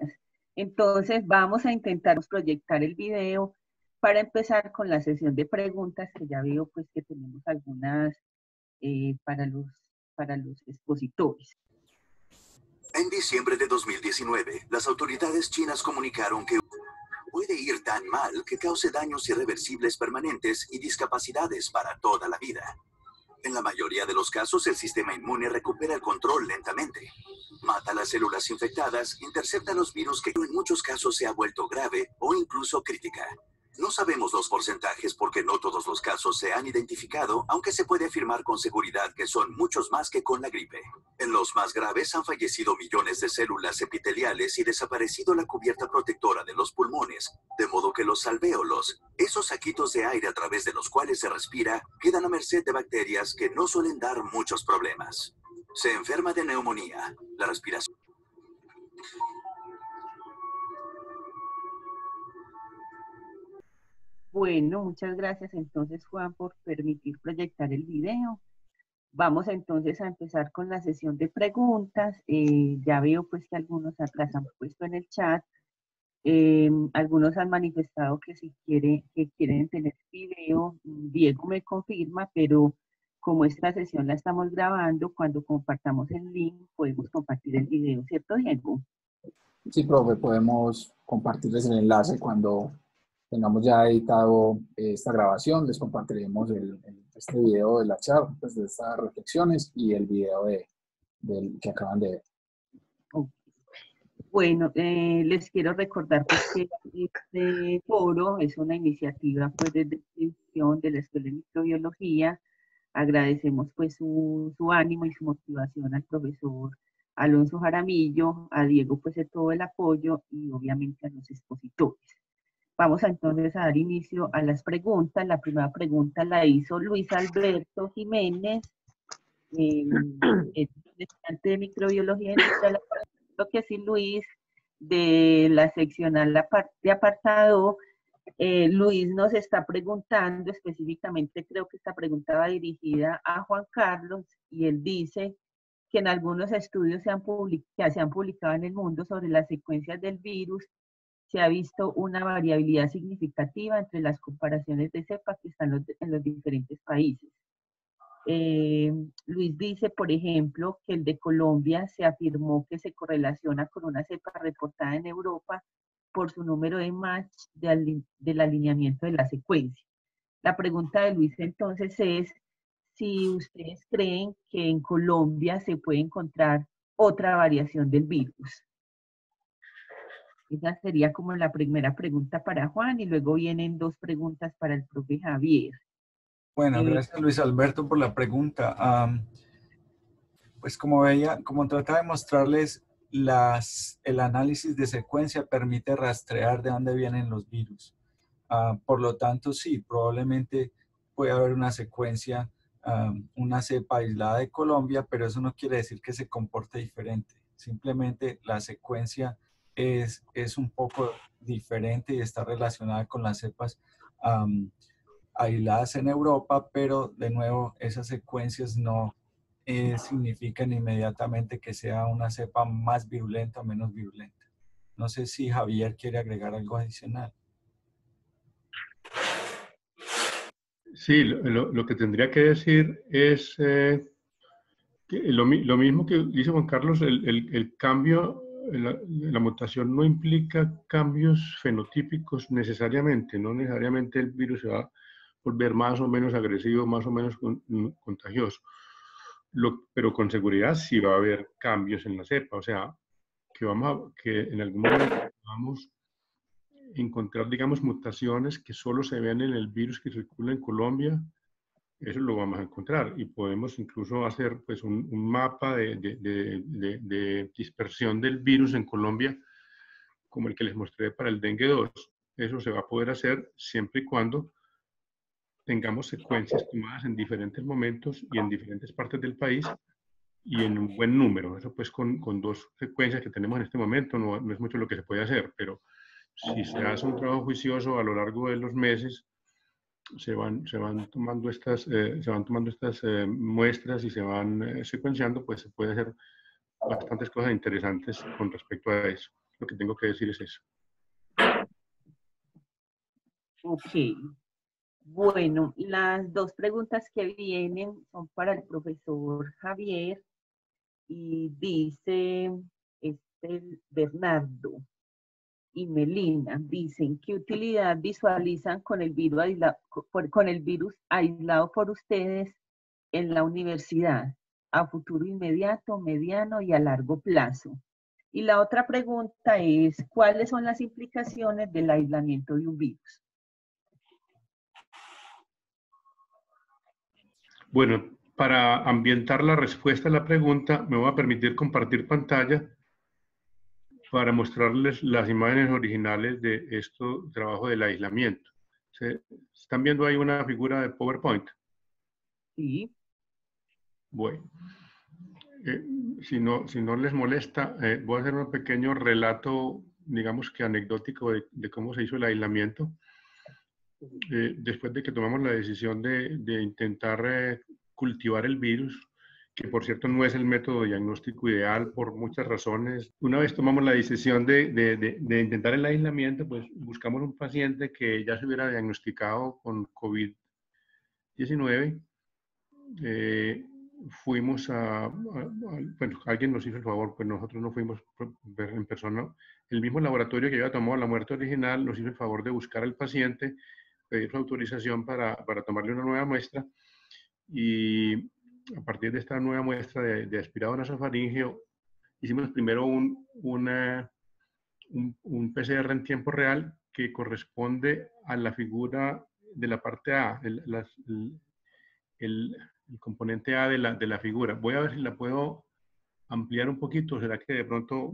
Entonces vamos a intentar proyectar el video para empezar con la sesión de preguntas, que ya veo pues que tenemos algunas para los expositores. En diciembre de 2019, las autoridades chinas comunicaron que puede ir tan mal que cause daños irreversibles permanentes y discapacidades para toda la vida. En la mayoría de los casos, el sistema inmune recupera el control lentamente. Mata las células infectadas, intercepta los virus que en muchos casos se ha vuelto grave o incluso crítica. No sabemos los porcentajes porque no todos los casos se han identificado, aunque se puede afirmar con seguridad que son muchos más que con la gripe. En los más graves han fallecido millones de células epiteliales y desaparecido la cubierta protectora de los pulmones, de modo que los alvéolos, esos saquitos de aire a través de los cuales se respira, quedan a merced de bacterias que no suelen dar muchos problemas. Se enferma de neumonía, la respiración. Bueno, muchas gracias entonces, Juan, por permitir proyectar el video. Vamos entonces a empezar con la sesión de preguntas. Ya veo pues que algunos las han puesto en el chat. Algunos han manifestado que que quieren tener video. Diego me confirma, pero como esta sesión la estamos grabando, cuando compartamos el link podemos compartir el video, ¿cierto, Diego? Sí, profe, podemos compartirles el enlace cuando tengamos ya editado esta grabación. Les compartiremos este video de la charla, pues, de estas reflexiones y el video que acaban de ver. Okay. Bueno, les quiero recordar pues, que este foro es una iniciativa pues, de extensión de la Escuela de Microbiología. Agradecemos pues su ánimo y su motivación al profesor Alonso Jaramillo, a Diego pues de todo el apoyo y obviamente a los expositores. Vamos entonces a dar inicio a las preguntas. La primera pregunta la hizo Luis Alberto Jiménez, estudiante de microbiología industrial. Lo que sí, Luis, de la seccional de apartado, Luis nos está preguntando específicamente, creo que esta pregunta va dirigida a Juan Carlos, y él dice que en algunos estudios que se han publicado en el mundo sobre las secuencias del virus, se ha visto una variabilidad significativa entre las comparaciones de cepas que están en los diferentes países. Luis dice, por ejemplo, que el de Colombia se afirmó que se correlaciona con una cepa reportada en Europa por su número de match del alineamiento de la secuencia. La pregunta de Luis entonces es si ustedes creen que en Colombia se puede encontrar otra variación del virus. Esa sería como la primera pregunta para Juan, y luego vienen dos preguntas para el profe Javier. Bueno, gracias Luis Alberto por la pregunta. Pues como trataba de mostrarles, el análisis de secuencia permite rastrear de dónde vienen los virus. Por lo tanto, sí, probablemente puede haber una secuencia, una cepa aislada de Colombia, pero eso no quiere decir que se comporte diferente. Simplemente la secuencia es un poco diferente y está relacionada con las cepas aisladas en Europa, pero de nuevo esas secuencias no significan inmediatamente que sea una cepa más virulenta o menos virulenta. No sé si Javier quiere agregar algo adicional. Sí, lo que tendría que decir es que lo mismo que dice Juan Carlos, el cambio, la mutación no implica cambios fenotípicos necesariamente, no necesariamente el virus se va a volver más o menos agresivo, más o menos contagioso. Pero con seguridad sí va a haber cambios en la cepa, o sea, que en algún momento vamos a encontrar, digamos, mutaciones que solo se ven en el virus que circula en Colombia. Eso lo vamos a encontrar, y podemos incluso hacer pues, un mapa de dispersión del virus en Colombia, como el que les mostré para el dengue 2. Eso se va a poder hacer siempre y cuando tengamos secuencias tomadas en diferentes momentos y en diferentes partes del país y en un buen número. Eso pues con dos secuencias que tenemos en este momento no es mucho lo que se puede hacer, pero si se hace un trabajo juicioso a lo largo de los meses, se van tomando estas muestras y se van secuenciando, pues se puede hacer bastantes cosas interesantes con respecto a eso. Lo que tengo que decir es eso. Ok. Bueno, las dos preguntas que vienen son para el profesor Javier, y dice Bernardo y Melina, dicen, ¿qué utilidad visualizan con el virus aislado por ustedes en la universidad a futuro inmediato, mediano y a largo plazo? Y la otra pregunta es, ¿cuáles son las implicaciones del aislamiento de un virus? Bueno, para ambientar la respuesta a la pregunta, me voy a permitir compartir pantalla para mostrarles las imágenes originales de este trabajo del aislamiento. ¿Están viendo ahí una figura de PowerPoint? Sí. Bueno, si no les molesta, voy a hacer un pequeño relato, digamos que anecdótico de cómo se hizo el aislamiento. Después de que tomamos la decisión de intentar cultivar el virus, que por cierto no es el método diagnóstico ideal por muchas razones. Una vez tomamos la decisión de intentar el aislamiento, pues buscamos un paciente que ya se hubiera diagnosticado con COVID-19. Fuimos bueno, alguien nos hizo el favor, pues nosotros no fuimos en persona. El mismo laboratorio que había tomado la muestra original nos hizo el favor de buscar al paciente, pedir su autorización para tomarle una nueva muestra, y a partir de esta nueva muestra de aspirado nasofaríngeo hicimos primero un PCR en tiempo real que corresponde a la figura de la parte A, el componente A de la figura. Voy a ver si la puedo ampliar un poquito. ¿Será que de pronto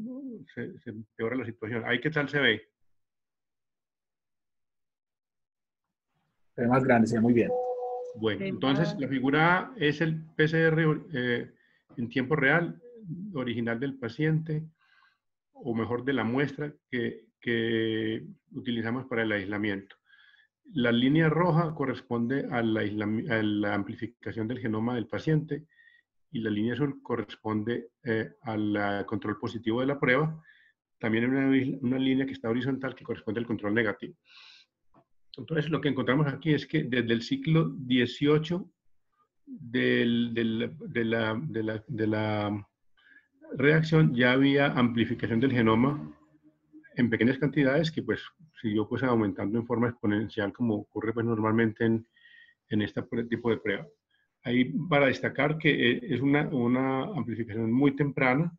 se empeora la situación? ¿Ahí qué tal se ve? Se ve más grande, se ve muy bien. Bueno, entonces la figura A es el PCR en tiempo real, original del paciente, o mejor de la muestra que utilizamos para el aislamiento. La línea roja corresponde a la amplificación del genoma del paciente, y la línea azul corresponde al control positivo de la prueba. También hay una línea que está horizontal que corresponde al control negativo. Entonces, lo que encontramos aquí es que desde el ciclo 18 de la reacción ya había amplificación del genoma en pequeñas cantidades que pues siguió pues aumentando en forma exponencial, como ocurre pues normalmente en este tipo de prueba. Ahí para destacar que es una amplificación muy temprana.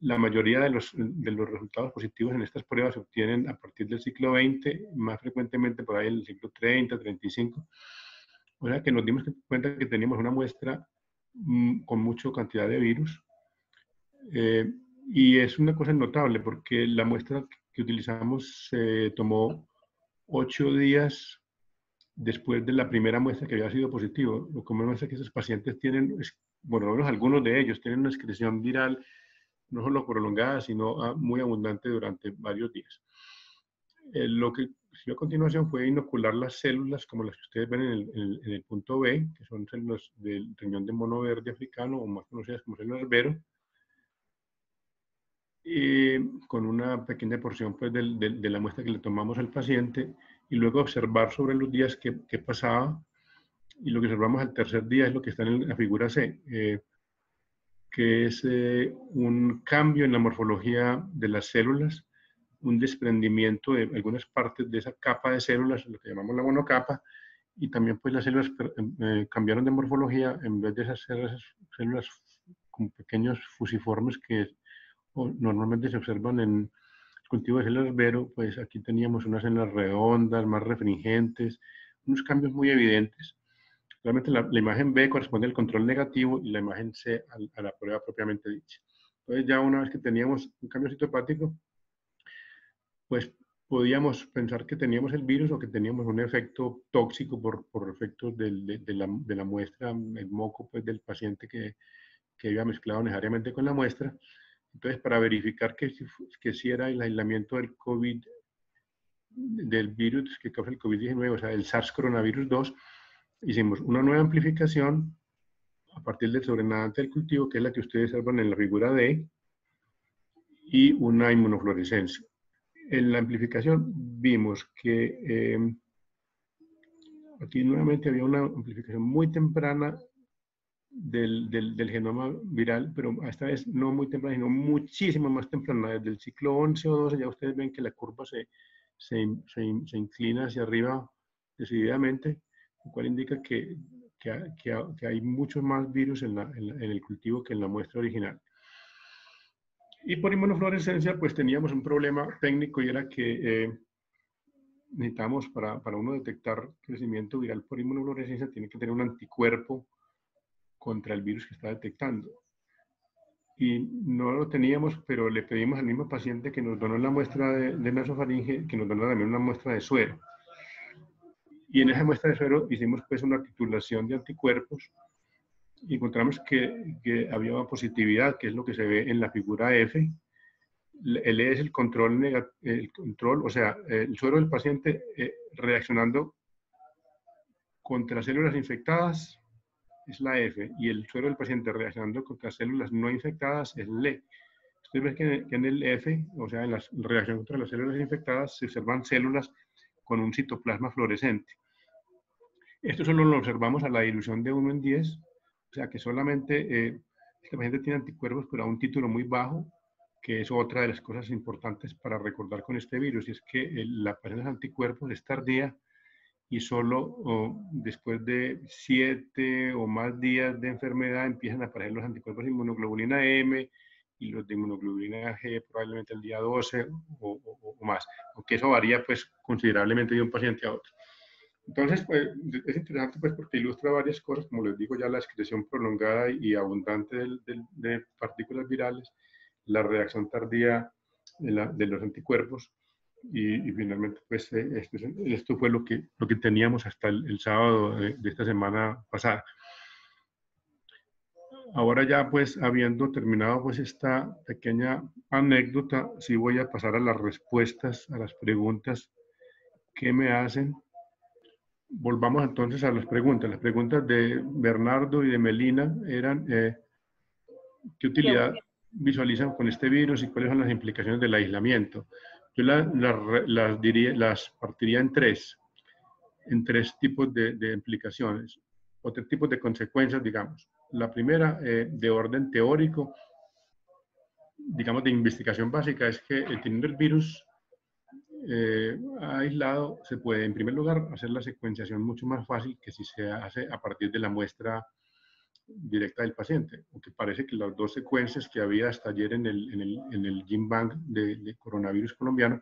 La mayoría de los resultados positivos en estas pruebas se obtienen a partir del ciclo 20, más frecuentemente por ahí en el ciclo 30, 35. O sea que nos dimos cuenta que teníamos una muestra con mucha cantidad de virus. Y es una cosa notable porque la muestra que utilizamos se tomó 8 días después de la primera muestra que había sido positivo. Lo que muestra que esos pacientes tienen, bueno, algunos de ellos tienen una excreción viral no solo prolongada, sino muy abundante durante varios días. Lo que siguió a continuación fue inocular las células, como las que ustedes ven en el punto B, que son células del riñón de mono verde africano, o más conocidas como células Vero, con una pequeña porción pues, de la muestra que le tomamos al paciente, y luego observar sobre los días qué pasaba. Y lo que observamos al tercer día es lo que está en la figura C, que es un cambio en la morfología de las células, un desprendimiento de algunas partes de esa capa de células, lo que llamamos la monocapa, y también pues las células cambiaron de morfología. En vez de esas células con pequeños fusiformes que normalmente se observan en el cultivo de células Vero, pues aquí teníamos unas células redondas, más refringentes, unos cambios muy evidentes. Realmente la imagen B corresponde al control negativo y la imagen C a la prueba propiamente dicha. Entonces ya una vez que teníamos un cambio citopático, pues podíamos pensar que teníamos el virus o que teníamos un efecto tóxico por efectos de la muestra, el moco pues, del paciente que había mezclado necesariamente con la muestra. Entonces, para verificar que sí era el aislamiento del COVID, del virus que causa el COVID-19, o sea, el SARS coronavirus 2, hicimos una nueva amplificación a partir del sobrenadante del cultivo, que es la que ustedes observan en la figura D, y una inmunofluorescencia. En la amplificación vimos que aquí nuevamente había una amplificación muy temprana del genoma viral, pero esta vez no muy temprana, sino muchísimo más temprana. Desde el ciclo 11 o 12 ya ustedes ven que la curva se inclina hacia arriba decididamente, lo cual indica que hay muchos más virus en el cultivo que en la muestra original. Y por inmunofluorescencia, pues teníamos un problema técnico, y era que necesitamos, para uno detectar crecimiento viral por inmunofluorescencia, tiene que tener un anticuerpo contra el virus que está detectando. Y no lo teníamos, pero le pedimos al mismo paciente que nos donó la muestra de nasofaringe, que nos donó también una muestra de suero. Y en esa muestra de suero hicimos pues una titulación de anticuerpos y encontramos que había una positividad, que es lo que se ve en la figura F. El E es el control, o sea, el suero del paciente reaccionando contra células infectadas es la F, y el suero del paciente reaccionando contra células no infectadas es el E. Ustedes ven que en el F, o sea, en la reacción contra las células infectadas, se observan células con un citoplasma fluorescente. Esto solo lo observamos a la dilución de 1 en 10, o sea que solamente este paciente tiene anticuerpos, pero a un título muy bajo, que es otra de las cosas importantes para recordar con este virus, y es que la aparición de anticuerpos es tardía y solo después de 7 o más días de enfermedad empiezan a aparecer los anticuerpos de inmunoglobulina M y los de inmunoglobulina G probablemente el día 12 o más, aunque eso varía pues considerablemente de un paciente a otro. Entonces, pues, es interesante pues porque ilustra varias cosas, como les digo ya, la excreción prolongada y abundante de partículas virales, la reacción tardía de los anticuerpos, y finalmente pues esto fue lo que teníamos hasta el sábado de esta semana pasada. Ahora ya pues habiendo terminado pues esta pequeña anécdota, sí voy a pasar a las respuestas, a las preguntas que me hacen. Volvamos entonces a las preguntas. Las preguntas de Bernardo y de Melina eran ¿qué utilidad visualizan con este virus y cuáles son las implicaciones del aislamiento? Yo las partiría en tres tipos de implicaciones, o tres tipos de consecuencias, digamos. La primera, de orden teórico, digamos de investigación básica, es que teniendo el virus aislado, se puede en primer lugar hacer la secuenciación mucho más fácil que si se hace a partir de la muestra directa del paciente, aunque parece que las dos secuencias que había hasta ayer en el GenBank de coronavirus colombiano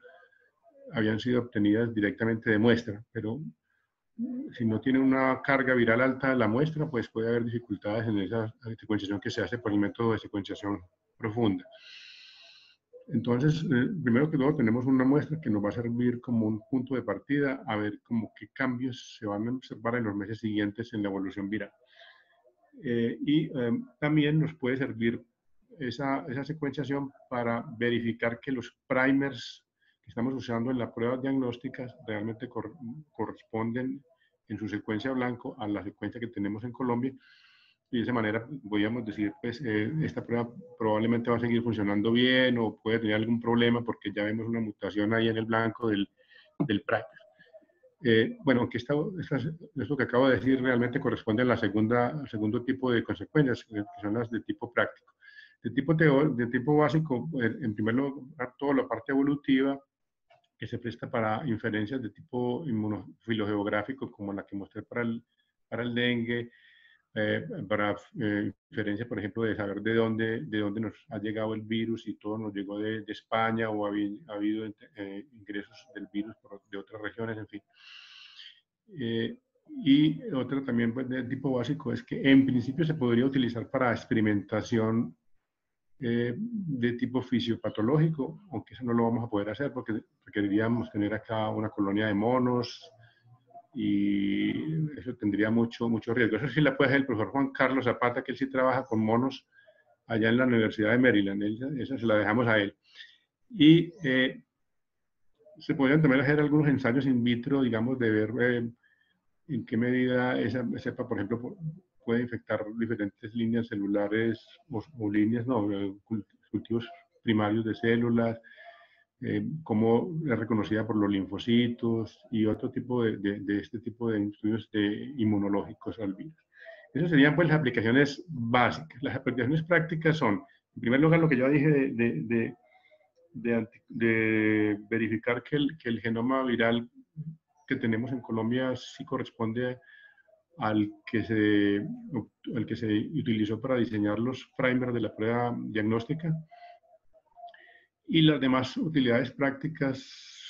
habían sido obtenidas directamente de muestra, pero si no tiene una carga viral alta de la muestra, pues puede haber dificultades en esa secuenciación que se hace por el método de secuenciación profunda. Entonces, primero que todo, tenemos una muestra que nos va a servir como un punto de partida a ver como qué cambios se van a observar en los meses siguientes en la evolución viral. También nos puede servir esa secuenciación para verificar que los primers que estamos usando en las pruebas diagnósticas realmente corresponden en su secuencia blanco a la secuencia que tenemos en Colombia, y de esa manera podríamos decir, pues esta prueba probablemente va a seguir funcionando bien o puede tener algún problema porque ya vemos una mutación ahí en el blanco del primer. Bueno, aunque esto que acabo de decir realmente corresponde al segundo tipo de consecuencias, que son las de tipo práctico. De tipo básico, en primer lugar, toda la parte evolutiva que se presta para inferencias de tipo inmunofilogeográfico, como la que mostré para el dengue, para inferencia, por ejemplo, de saber de dónde nos ha llegado el virus, y todo nos llegó de España o ha habido ingresos del virus de otras regiones, en fin. Y otra también pues, de tipo básico es que en principio se podría utilizar para experimentación de tipo fisiopatológico, aunque eso no lo vamos a poder hacer porque requeriríamos tener acá una colonia de monos y eso tendría mucho riesgo. Eso sí la puede hacer el profesor Juan Carlos Zapata, que él sí trabaja con monos allá en la Universidad de Maryland. Esa se la dejamos a él. Y se podrían también hacer algunos ensayos in vitro, digamos, de ver en qué medida esa cepa, por ejemplo, puede infectar diferentes líneas celulares o líneas, no, cultivos primarios de células, cómo es reconocida por los linfocitos y otro tipo de este tipo de estudios inmunológicos al virus. Esas serían pues las aplicaciones básicas. Las aplicaciones prácticas son, en primer lugar, lo que yo dije de verificar que el genoma viral que tenemos en Colombia sí corresponde al que se utilizó para diseñar los primers de la prueba diagnóstica. Y las demás utilidades prácticas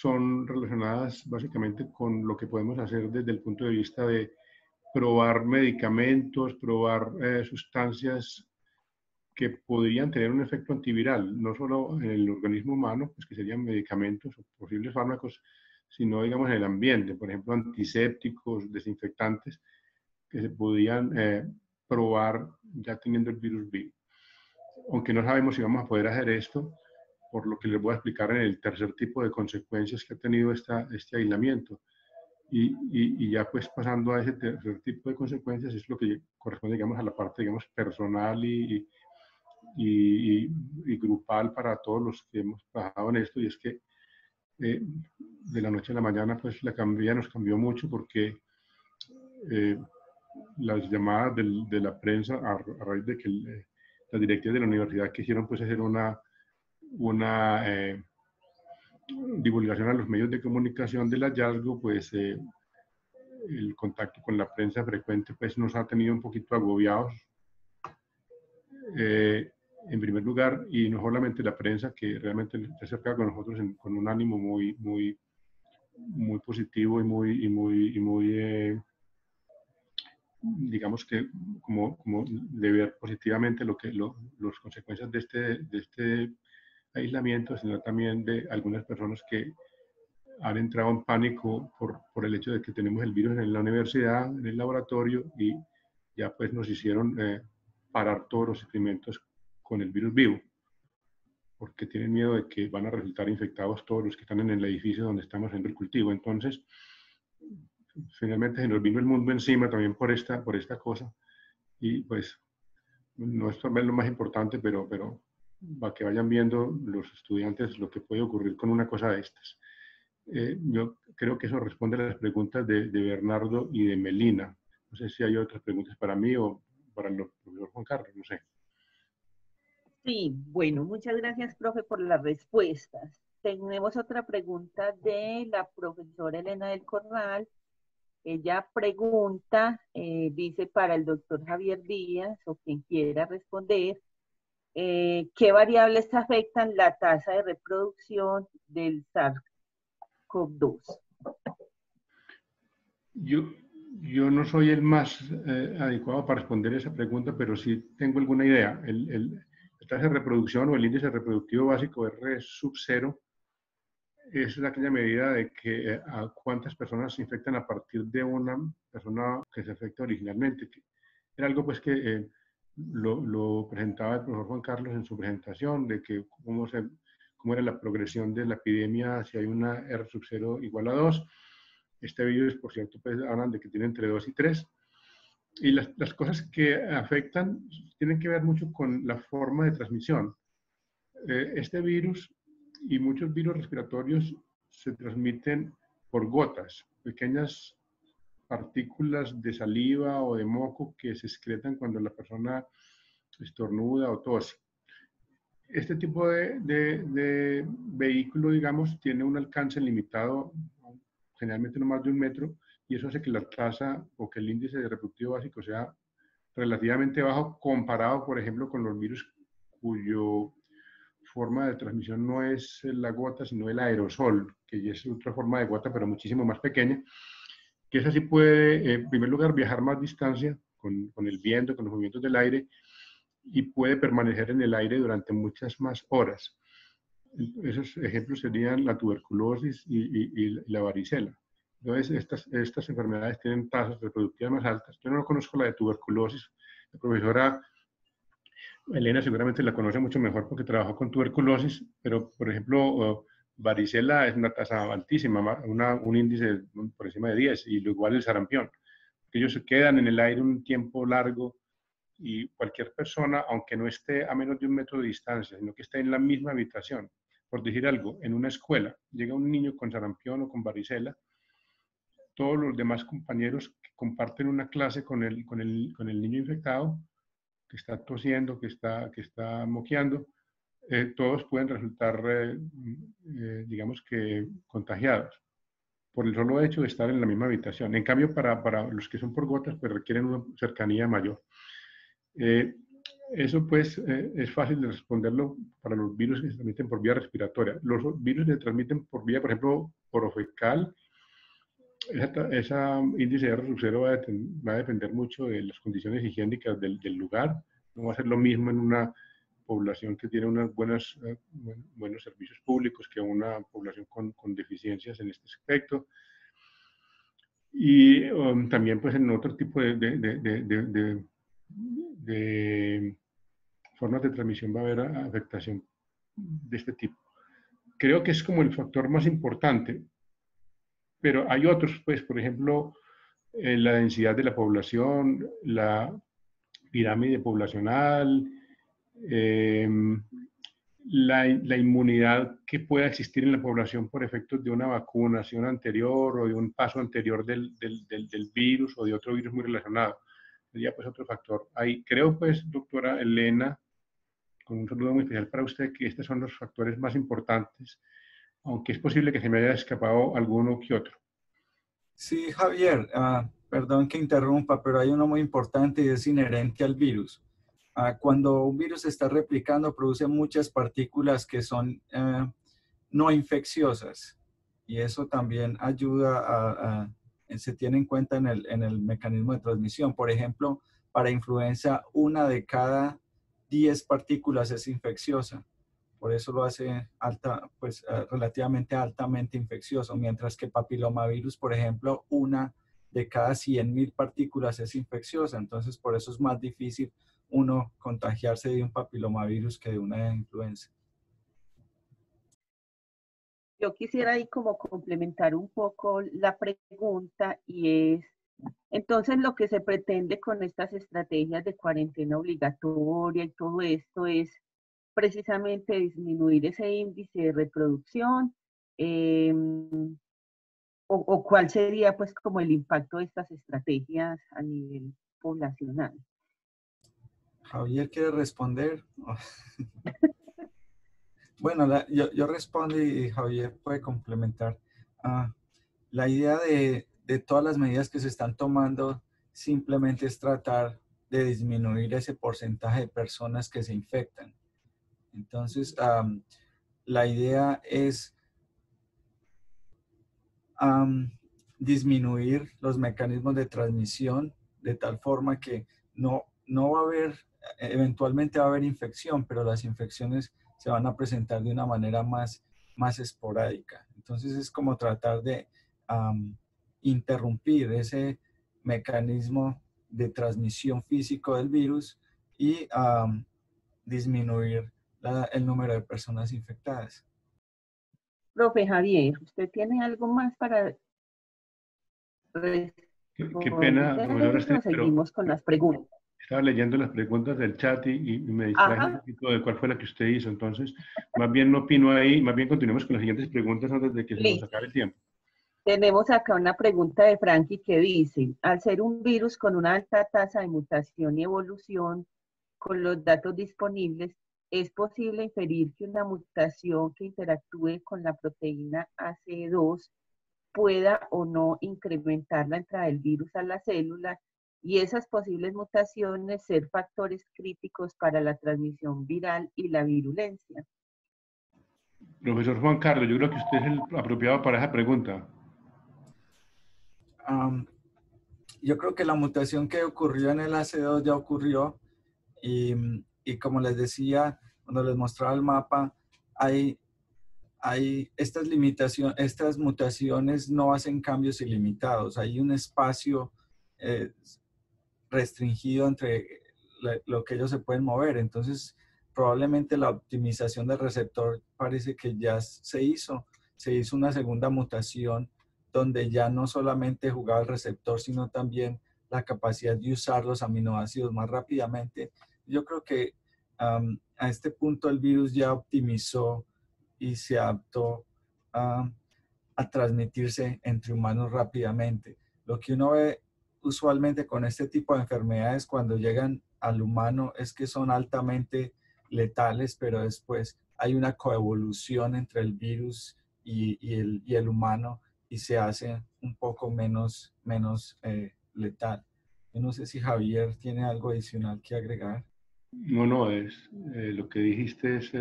son relacionadas básicamente con lo que podemos hacer desde el punto de vista de probar medicamentos, probar sustancias que podrían tener un efecto antiviral, no solo en el organismo humano, pues que serían medicamentos o posibles fármacos, sino, digamos, en el ambiente, por ejemplo, antisépticos, desinfectantes, que se podían probar ya teniendo el virus vivo. Aunque no sabemos si vamos a poder hacer esto, por lo que les voy a explicar en el tercer tipo de consecuencias que ha tenido este aislamiento. Y ya pues pasando a ese tercer tipo de consecuencias es lo que corresponde, digamos, a la parte, digamos, personal y grupal para todos los que hemos trabajado en esto, y es que de la noche a la mañana pues la vida nos cambió mucho porque las llamadas de la prensa a raíz de que las directivas de la universidad quisieron pues hacer una divulgación a los medios de comunicación del hallazgo, pues el contacto con la prensa frecuente pues nos ha tenido un poquito agobiados. En primer lugar, y no solamente la prensa, que realmente se acerca con nosotros con un ánimo muy positivo y muy digamos que como de ver positivamente las consecuencias de este aislamiento, sino también de algunas personas que han entrado en pánico por el hecho de que tenemos el virus en la universidad, en el laboratorio, y ya pues nos hicieron parar todos los experimentos con el virus vivo, porque tienen miedo de que van a resultar infectados todos los que están en el edificio donde estamos haciendo el cultivo. Entonces, finalmente se nos vino el mundo encima también por esta cosa, y pues no es también lo más importante, pero para que vayan viendo los estudiantes lo que puede ocurrir con una cosa de estas. Yo creo que eso responde a las preguntas de Bernardo y de Melina. No sé si hay otras preguntas para mí o para el profesor Juan Carlos, no sé. Sí, bueno, muchas gracias, profe, por las respuestas. Tenemos otra pregunta de la profesora Elena del Corral. Ella pregunta, dice para el doctor Javier Díaz, o quien quiera responder, ¿qué variables afectan la tasa de reproducción del SARS-CoV-2? Yo no soy el más adecuado para responder esa pregunta, pero sí tengo alguna idea. La tasa de reproducción o el índice reproductivo básico R sub 0 es aquella medida de que a cuántas personas se infectan a partir de una persona que se afecta originalmente. Era algo pues que lo presentaba el profesor Juan Carlos en su presentación, de que cómo era la progresión de la epidemia si hay una R sub 0 igual a 2. Este virus, por cierto, pues hablan de que tiene entre 2 y 3. Y las cosas que afectan tienen que ver mucho con la forma de transmisión. Este virus y muchos virus respiratorios se transmiten por gotas, pequeñas partículas de saliva o de moco que se excretan cuando la persona estornuda o tose. Este tipo de vehículo, digamos, tiene un alcance limitado, generalmente no más de 1 metro, y eso hace que la tasa o que el índice de reproductivo básico sea relativamente bajo comparado, por ejemplo, con los virus cuyo forma de transmisión no es la gota, sino el aerosol, que es otra forma de gota, pero muchísimo más pequeña, que esa sí puede, en primer lugar, viajar más distancia con el viento, con los movimientos del aire, y puede permanecer en el aire durante muchas más horas. Esos ejemplos serían la tuberculosis y la varicela. Entonces, estas enfermedades tienen tasas reproductivas más altas. Yo no conozco la de tuberculosis. La profesora Elena seguramente la conoce mucho mejor porque trabajó con tuberculosis, pero, por ejemplo, varicela es una tasa altísima, un índice por encima de 10, y lo igual el sarampión. Ellos se quedan en el aire un tiempo largo, y cualquier persona, aunque no esté a menos de 1 metro de distancia, sino que esté en la misma habitación, por decir algo, en una escuela, llega un niño con sarampión o con varicela, todos los demás compañeros que comparten una clase con el niño infectado, que está tosiendo, que está moqueando, todos pueden resultar, digamos que, contagiados por el solo hecho de estar en la misma habitación. En cambio, para los que son por gotas, pues requieren una cercanía mayor. Eso pues es fácil de responderlo para los virus que se transmiten por vía respiratoria. Los virus que se transmiten por vía, por ejemplo, orofecal, ese índice de R sub 0 va a depender mucho de las condiciones higiénicas del lugar. No va a ser lo mismo en una población que tiene unos buenos servicios públicos que una población con deficiencias en este aspecto. Y también pues en otro tipo de formas de transmisión va a haber afectación de este tipo. Creo que es como el factor más importante, pero hay otros, pues, por ejemplo, la densidad de la población, la pirámide poblacional, la inmunidad que pueda existir en la población por efectos de una vacunación anterior o de un paso anterior del virus o de otro virus muy relacionado. Sería pues otro factor. Ahí creo pues, doctora Elena, con un saludo muy especial para usted, que estos son los factores más importantes, aunque es posible que se me haya escapado alguno que otro. Sí, Javier, perdón que interrumpa, pero hay uno muy importante y es inherente al virus. Cuando un virus se está replicando, produce muchas partículas que son no infecciosas y eso también ayuda se tiene en cuenta en el mecanismo de transmisión. Por ejemplo, para influenza, 1 de cada 10 partículas es infecciosa. Por eso lo hace relativamente altamente infeccioso, mientras que papilomavirus, por ejemplo, 1 de cada 100.000 partículas es infecciosa. Entonces, por eso es más difícil uno contagiarse de un papilomavirus que de una influenza. Yo quisiera ahí como complementar un poco la pregunta y es, entonces lo que se pretende con estas estrategias de cuarentena obligatoria y todo esto es precisamente disminuir ese índice de reproducción, o cuál sería pues como el impacto de estas estrategias a nivel poblacional. Javier quiere responder. Bueno, yo respondo y Javier puede complementar. La idea de todas las medidas que se están tomando simplemente es tratar de disminuir ese porcentaje de personas que se infectan. Entonces, la idea es disminuir los mecanismos de transmisión de tal forma que no va a haber, eventualmente va a haber infección, pero las infecciones se van a presentar de una manera más esporádica. Entonces es como tratar de interrumpir ese mecanismo de transmisión físico del virus y disminuir el número de personas infectadas. Profe Javier, ¿usted tiene algo más para Qué pena, profesora, seguimos con las preguntas? Estaba leyendo las preguntas del chat y me distraje un poquito de cuál fue la que usted hizo. Entonces, más bien no opino ahí, más bien continuemos con las siguientes preguntas antes de que se nos acabe el tiempo. Tenemos acá una pregunta de Frankie que dice, al ser un virus con una alta tasa de mutación y evolución, con los datos disponibles, ¿es posible inferir que una mutación que interactúe con la proteína ACE2 pueda o no incrementar la entrada del virus a la célula y esas posibles mutaciones ser factores críticos para la transmisión viral y la virulencia? Profesor Juan Carlos, yo creo que usted es el apropiado para esa pregunta. Yo creo que la mutación que ocurrió en el ACE2 ya ocurrió y como les decía, cuando les mostraba el mapa, hay estas limitaciones, estas mutaciones no hacen cambios ilimitados. Hay un espacio restringido entre lo que ellos se pueden mover. Entonces, probablemente la optimización del receptor parece que ya se hizo. Se hizo una segunda mutación donde ya no solamente jugaba el receptor, sino también la capacidad de usar los aminoácidos más rápidamente. Yo creo que a este punto el virus ya optimizó y se adaptó a transmitirse entre humanos rápidamente. Lo que uno ve usualmente con este tipo de enfermedades cuando llegan al humano es que son altamente letales, pero después hay una coevolución entre el virus y el humano y se hace un poco menos letal. Yo no sé si Javier tiene algo adicional que agregar. No, es lo que dijiste es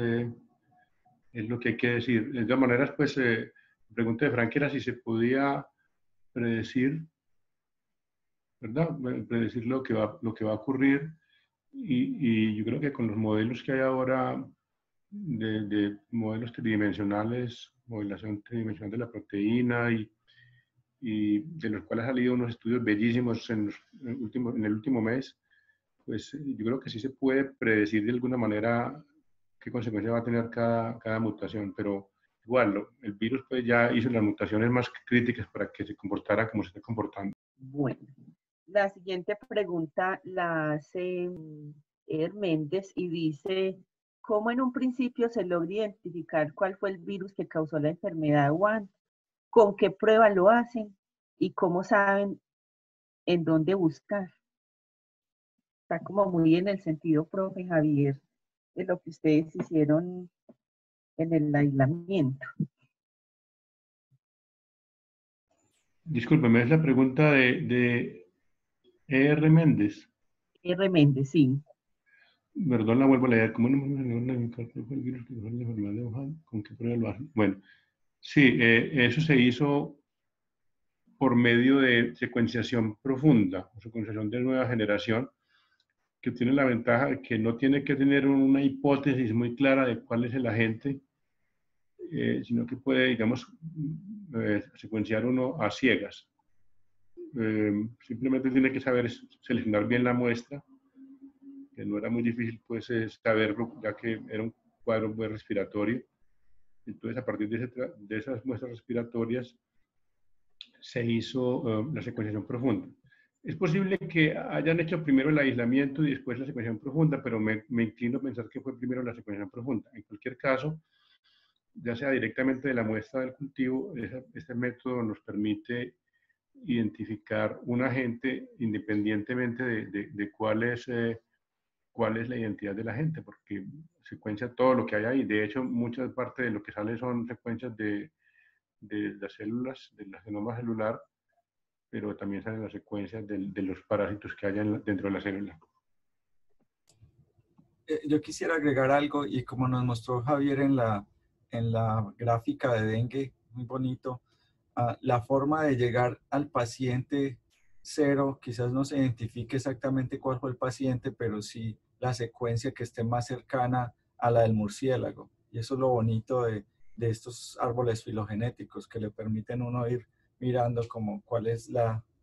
lo que hay que decir. De todas maneras, pues, la pregunta de Frank era si se podía predecir, ¿verdad? Predecir lo que va a ocurrir. Y yo creo que con los modelos que hay ahora de modelos tridimensionales, modelación tridimensional de la proteína y de los cuales han salido unos estudios bellísimos en el último mes, pues yo creo que sí se puede predecir de alguna manera qué consecuencia va a tener cada mutación, pero igual el virus pues ya hizo las mutaciones más críticas para que se comportara como se está comportando. Bueno, la siguiente pregunta la hace Méndez y dice, ¿cómo en un principio se logra identificar cuál fue el virus que causó la enfermedad Wuhan? ¿Con qué prueba lo hacen? ¿Y cómo saben en dónde buscar? Está como muy en el sentido, profe Javier, de lo que ustedes hicieron en el aislamiento. Discúlpeme, es la pregunta de E.R. Méndez. R. Méndez, sí. Perdón, la vuelvo a leer. ¿Cómo no el virus que causó la enfermedad de Wuhan? ¿Con qué prueba lo hacen? Bueno, sí, eso se hizo por medio de secuenciación profunda, o secuenciación de nueva generación, que tiene la ventaja de que no tiene que tener una hipótesis muy clara de cuál es el agente, sino que puede, digamos, secuenciar uno a ciegas. Simplemente tiene que saber seleccionar bien la muestra, que no era muy difícil pues saberlo, ya que era un cuadro muy respiratorio. Entonces, a partir de esas muestras respiratorias, se hizo la secuenciación profunda. Es posible que hayan hecho primero el aislamiento y después la secuenciación profunda, pero me inclino a pensar que fue primero la secuenciación profunda. En cualquier caso, ya sea directamente de la muestra del cultivo, este método nos permite identificar un agente independientemente de cuál es la identidad del agente, porque secuencia todo lo que hay ahí. De hecho, mucha parte de lo que sale son secuencias de las células, del genoma celular, pero también salen las secuencias de los parásitos que hayan dentro de la célula. Yo quisiera agregar algo, y como nos mostró Javier en la gráfica de dengue, muy bonito, la forma de llegar al paciente cero, quizás no se identifique exactamente cuál fue el paciente, pero sí la secuencia que esté más cercana a la del murciélago. Y eso es lo bonito de estos árboles filogenéticos, que le permiten uno ir mirando como cuál es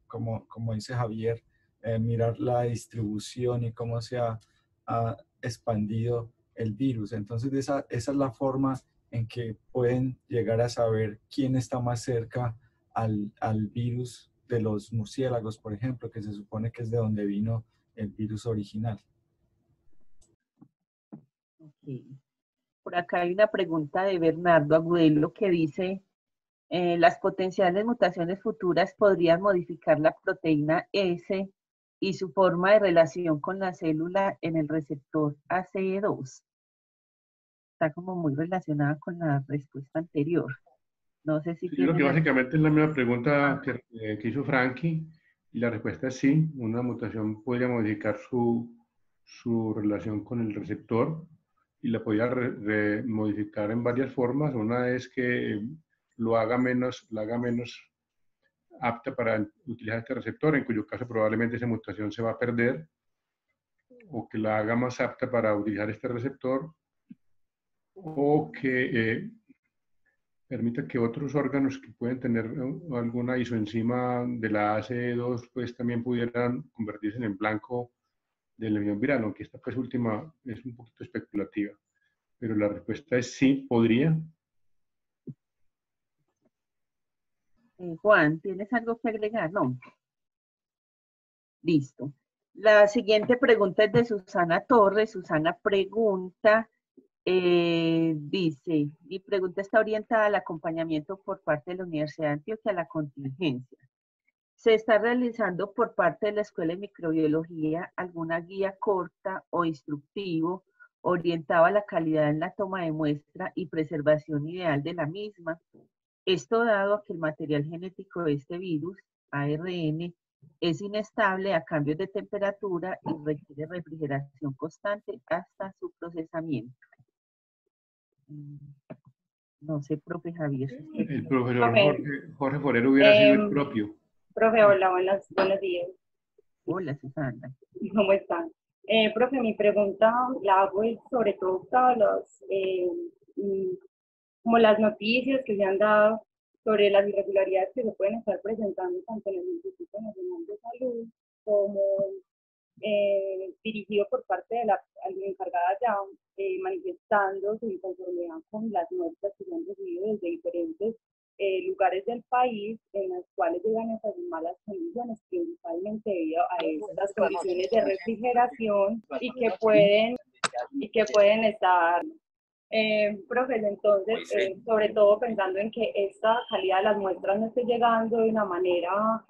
como dice Javier, mirar la distribución y cómo se ha expandido el virus. Entonces esa es la forma en que pueden llegar a saber quién está más cerca al virus de los murciélagos, por ejemplo, que se supone que es de donde vino el virus original. Okay. Por acá hay una pregunta de Bernardo Agudelo que dice, las potenciales mutaciones futuras podrían modificar la proteína S y su forma de relación con la célula en el receptor ACE2. Está como muy relacionada con la respuesta anterior. No sé si Yo creo que tienen... básicamente es la misma pregunta que hizo Frankie, y la respuesta es sí. Una mutación podría modificar su relación con el receptor, y la podría modificar en varias formas. Una es que la haga menos apta para utilizar este receptor, en cuyo caso probablemente esa mutación se va a perder, o que la haga más apta para utilizar este receptor, o que permita que otros órganos que pueden tener alguna isoenzima de la ACE2 pues también pudieran convertirse en blanco de la infección viral, aunque esta pues última es un poquito especulativa. Pero la respuesta es sí, podría. Juan, ¿tienes algo que agregar? No. Listo. La siguiente pregunta es de Susana Torres. Susana pregunta, dice, mi pregunta está orientada al acompañamiento por parte de la Universidad de Antioquia a la contingencia. ¿Se está realizando por parte de la Escuela de Microbiología alguna guía corta o instructivo orientado a la calidad en la toma de muestra y preservación ideal de la misma? Esto dado a que el material genético de este virus, ARN, es inestable a cambios de temperatura y requiere refrigeración constante hasta su procesamiento. No sé, profe Javier. Si usted... El profesor Profe. Jorge Forero hubiera sido el propio. Profe, hola, buenos días. Hola, Susana. ¿Cómo están? Profe, mi pregunta la hago es sobre todo todas como las noticias que se han dado sobre las irregularidades que se pueden estar presentando tanto en el Instituto Nacional de Salud como dirigido por parte de la encargada ya, manifestando su inconformidad con las muestras que se han recibido desde diferentes lugares del país en las cuales llegan esas malas condiciones, principalmente debido a estas condiciones de refrigeración y que pueden estar, profe, entonces, sobre todo pensando en que esta calidad de las muestras no esté llegando de una manera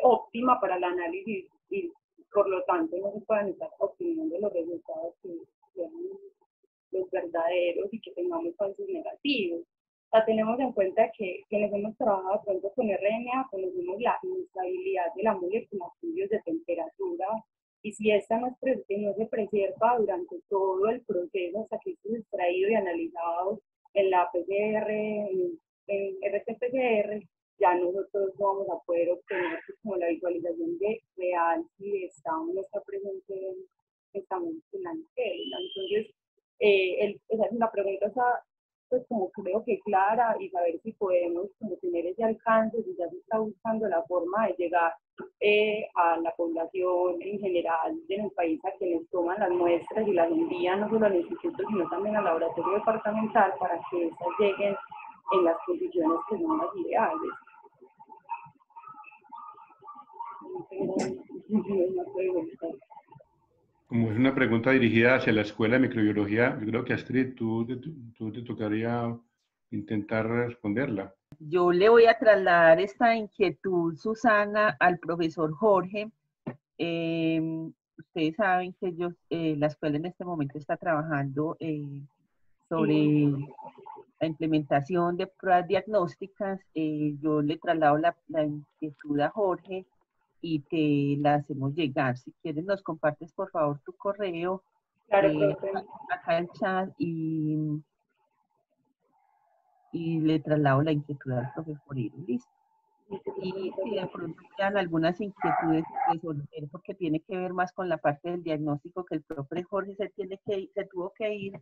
óptima para el análisis y por lo tanto no se puedan estar obteniendo los resultados que sean los verdaderos y que tengamos falsos negativos. O sea, tenemos en cuenta que quienes hemos trabajado pronto con RNA conocemos la inestabilidad de la molécula, cambios de temperatura, y si esta no se preserva durante todo el proceso hasta que es extraído y analizado en la PCR, en RT-PCR, ya nosotros vamos a poder obtener como la visualización de real si está o no está presente estamos en la célula. Entonces, esa es una pregunta, pues como creo que clara, y saber si podemos como tener ese alcance, si ya se está buscando la forma de llegar a la población en general en el país, a quienes toman las muestras y las envían no solo al instituto, sino también al laboratorio departamental para que esas lleguen en las condiciones que son las ideales. Como es una pregunta dirigida hacia la Escuela de Microbiología, yo creo que Astrid, tú te tocaría intentar responderla. Yo le voy a trasladar esta inquietud, Susana, al profesor Jorge. Ustedes saben que la escuela en este momento está trabajando sobre la implementación de pruebas diagnósticas. Yo le traslado la inquietud a Jorge y te la hacemos llegar. Si quieres, nos compartes por favor tu correo acá en el chat y le traslado la inquietud al profesor. Listo. Y si de pronto quedan algunas inquietudes que resolver, porque tiene que ver más con la parte del diagnóstico, que el profe Jorge se tuvo que ir.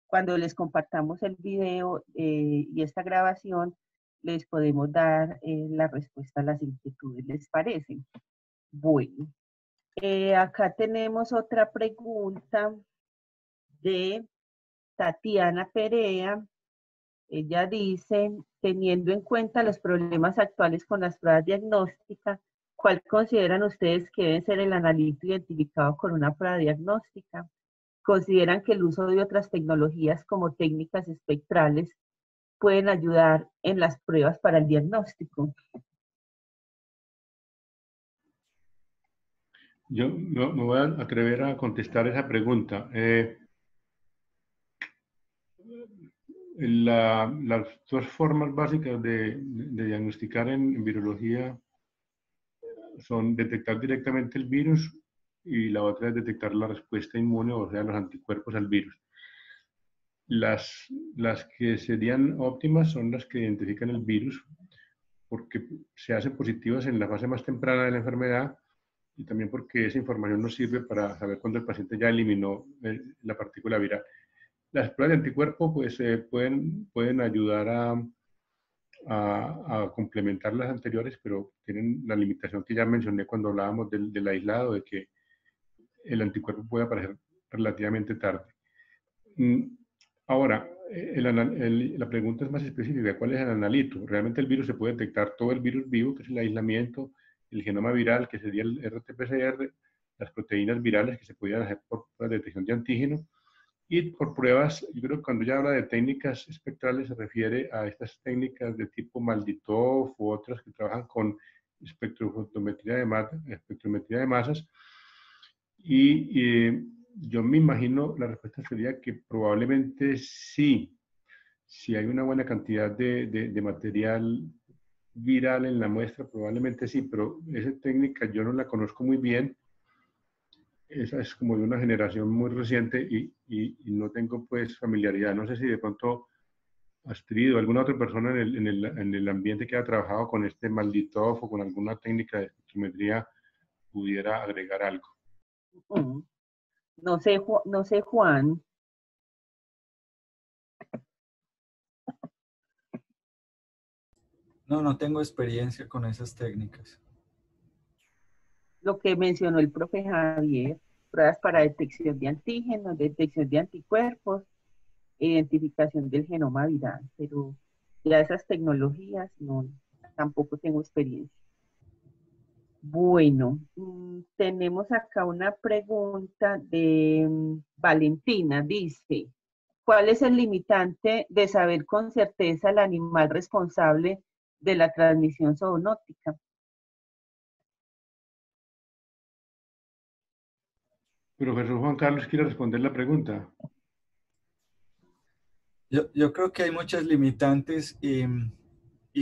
Cuando les compartamos el video y esta grabación, les podemos dar la respuesta a las inquietudes. ¿Les parece? Bueno, acá tenemos otra pregunta de Tatiana Perea. Ella dice, teniendo en cuenta los problemas actuales con las pruebas diagnósticas, ¿cuál consideran ustedes que debe ser el analito identificado con una prueba diagnóstica? ¿Consideran que el uso de otras tecnologías como técnicas espectrales pueden ayudar en las pruebas para el diagnóstico? Yo me voy a atrever a contestar esa pregunta. Las dos formas básicas de diagnosticar en virología son detectar directamente el virus y la otra es detectar la respuesta inmune, o sea, los anticuerpos al virus. Las que serían óptimas son las que identifican el virus porque se hacen positivas en la fase más temprana de la enfermedad y también porque esa información nos sirve para saber cuándo el paciente ya eliminó la partícula viral. Las pruebas de anticuerpo pues, pueden ayudar a complementar las anteriores, pero tienen la limitación que ya mencioné cuando hablábamos del aislado, de que el anticuerpo puede aparecer relativamente tarde. Ahora, la pregunta es más específica. ¿Cuál es el analito? Realmente el virus se puede detectar todo el virus vivo, que es el aislamiento, el genoma viral, que sería el RT-PCR, las proteínas virales que se podían hacer por la detección de antígeno, y por pruebas. Yo creo que cuando ya habla de técnicas espectrales se refiere a estas técnicas de tipo MALDI-TOF u otras que trabajan con espectrofotometría de masas. Y yo me imagino, la respuesta sería que probablemente sí. Si hay una buena cantidad de material viral en la muestra, probablemente sí, pero esa técnica yo no la conozco muy bien. Esa es como de una generación muy reciente y no tengo pues familiaridad. No sé si de pronto Astrid o alguna otra persona en el ambiente que haya trabajado con este maldito o con alguna técnica de espectrometría pudiera agregar algo. No sé, no sé, Juan. No tengo experiencia con esas técnicas. Lo que mencionó el profe Javier, pruebas para detección de antígenos, detección de anticuerpos, identificación del genoma viral, pero ya esas tecnologías no, tampoco tengo experiencia. Bueno, tenemos acá una pregunta de Valentina, dice, ¿cuál es el limitante de saber con certeza el animal responsable de la transmisión zoonótica? Profesor Juan Carlos, ¿quiere responder la pregunta? Yo creo que hay muchas limitantes y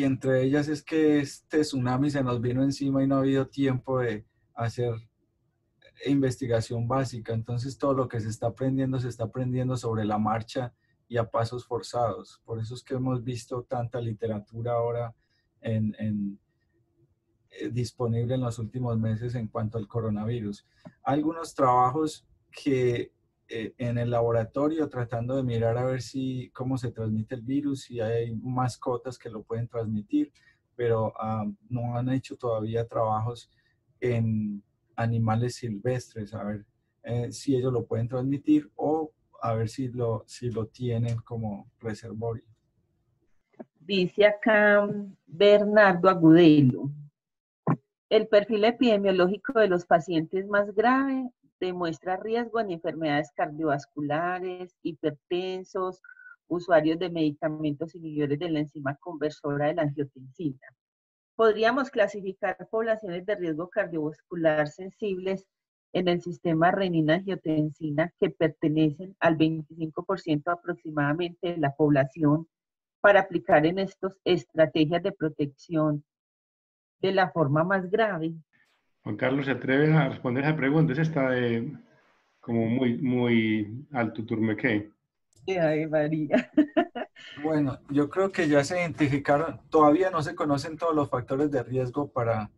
entre ellas es que este tsunami se nos vino encima y no ha habido tiempo de hacer investigación básica. Entonces todo lo que se está aprendiendo sobre la marcha y a pasos forzados. Por eso es que hemos visto tanta literatura ahora disponible en los últimos meses en cuanto al coronavirus. Algunos trabajos que en el laboratorio tratando de mirar a ver cómo se transmite el virus, si hay mascotas que lo pueden transmitir, pero no han hecho todavía trabajos en animales silvestres, a ver si ellos lo pueden transmitir o a ver si lo tienen como reservorio. Dice acá Bernardo Agudelo, el perfil epidemiológico de los pacientes más graves demuestra riesgo en enfermedades cardiovasculares, hipertensos, usuarios de medicamentos inhibidores de la enzima conversora de la angiotensina. Podríamos clasificar poblaciones de riesgo cardiovascular sensibles en el sistema renina-angiotensina que pertenecen al 25% aproximadamente de la población para aplicar en estos estrategias de protección de la forma más grave. Juan Carlos, ¿se atreve a responder esa pregunta? Esa está como muy alto turmequé. Ay, María. Bueno, yo creo que ya se identificaron, todavía no se conocen todos los factores de riesgo para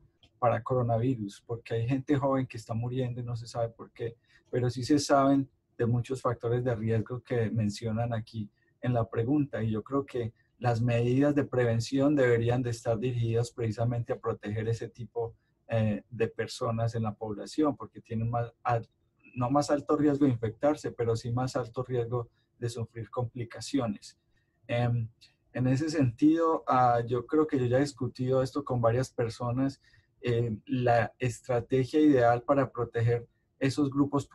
coronavirus, porque hay gente joven que está muriendo y no se sabe por qué, pero sí se saben de muchos factores de riesgo que mencionan aquí en la pregunta, y yo creo que las medidas de prevención deberían de estar dirigidas precisamente a proteger ese tipo de personas en la población, porque tienen no más alto riesgo de infectarse, pero sí más alto riesgo de sufrir complicaciones. En ese sentido, yo creo que yo ya he discutido esto con varias personas. La estrategia ideal para proteger esos grupos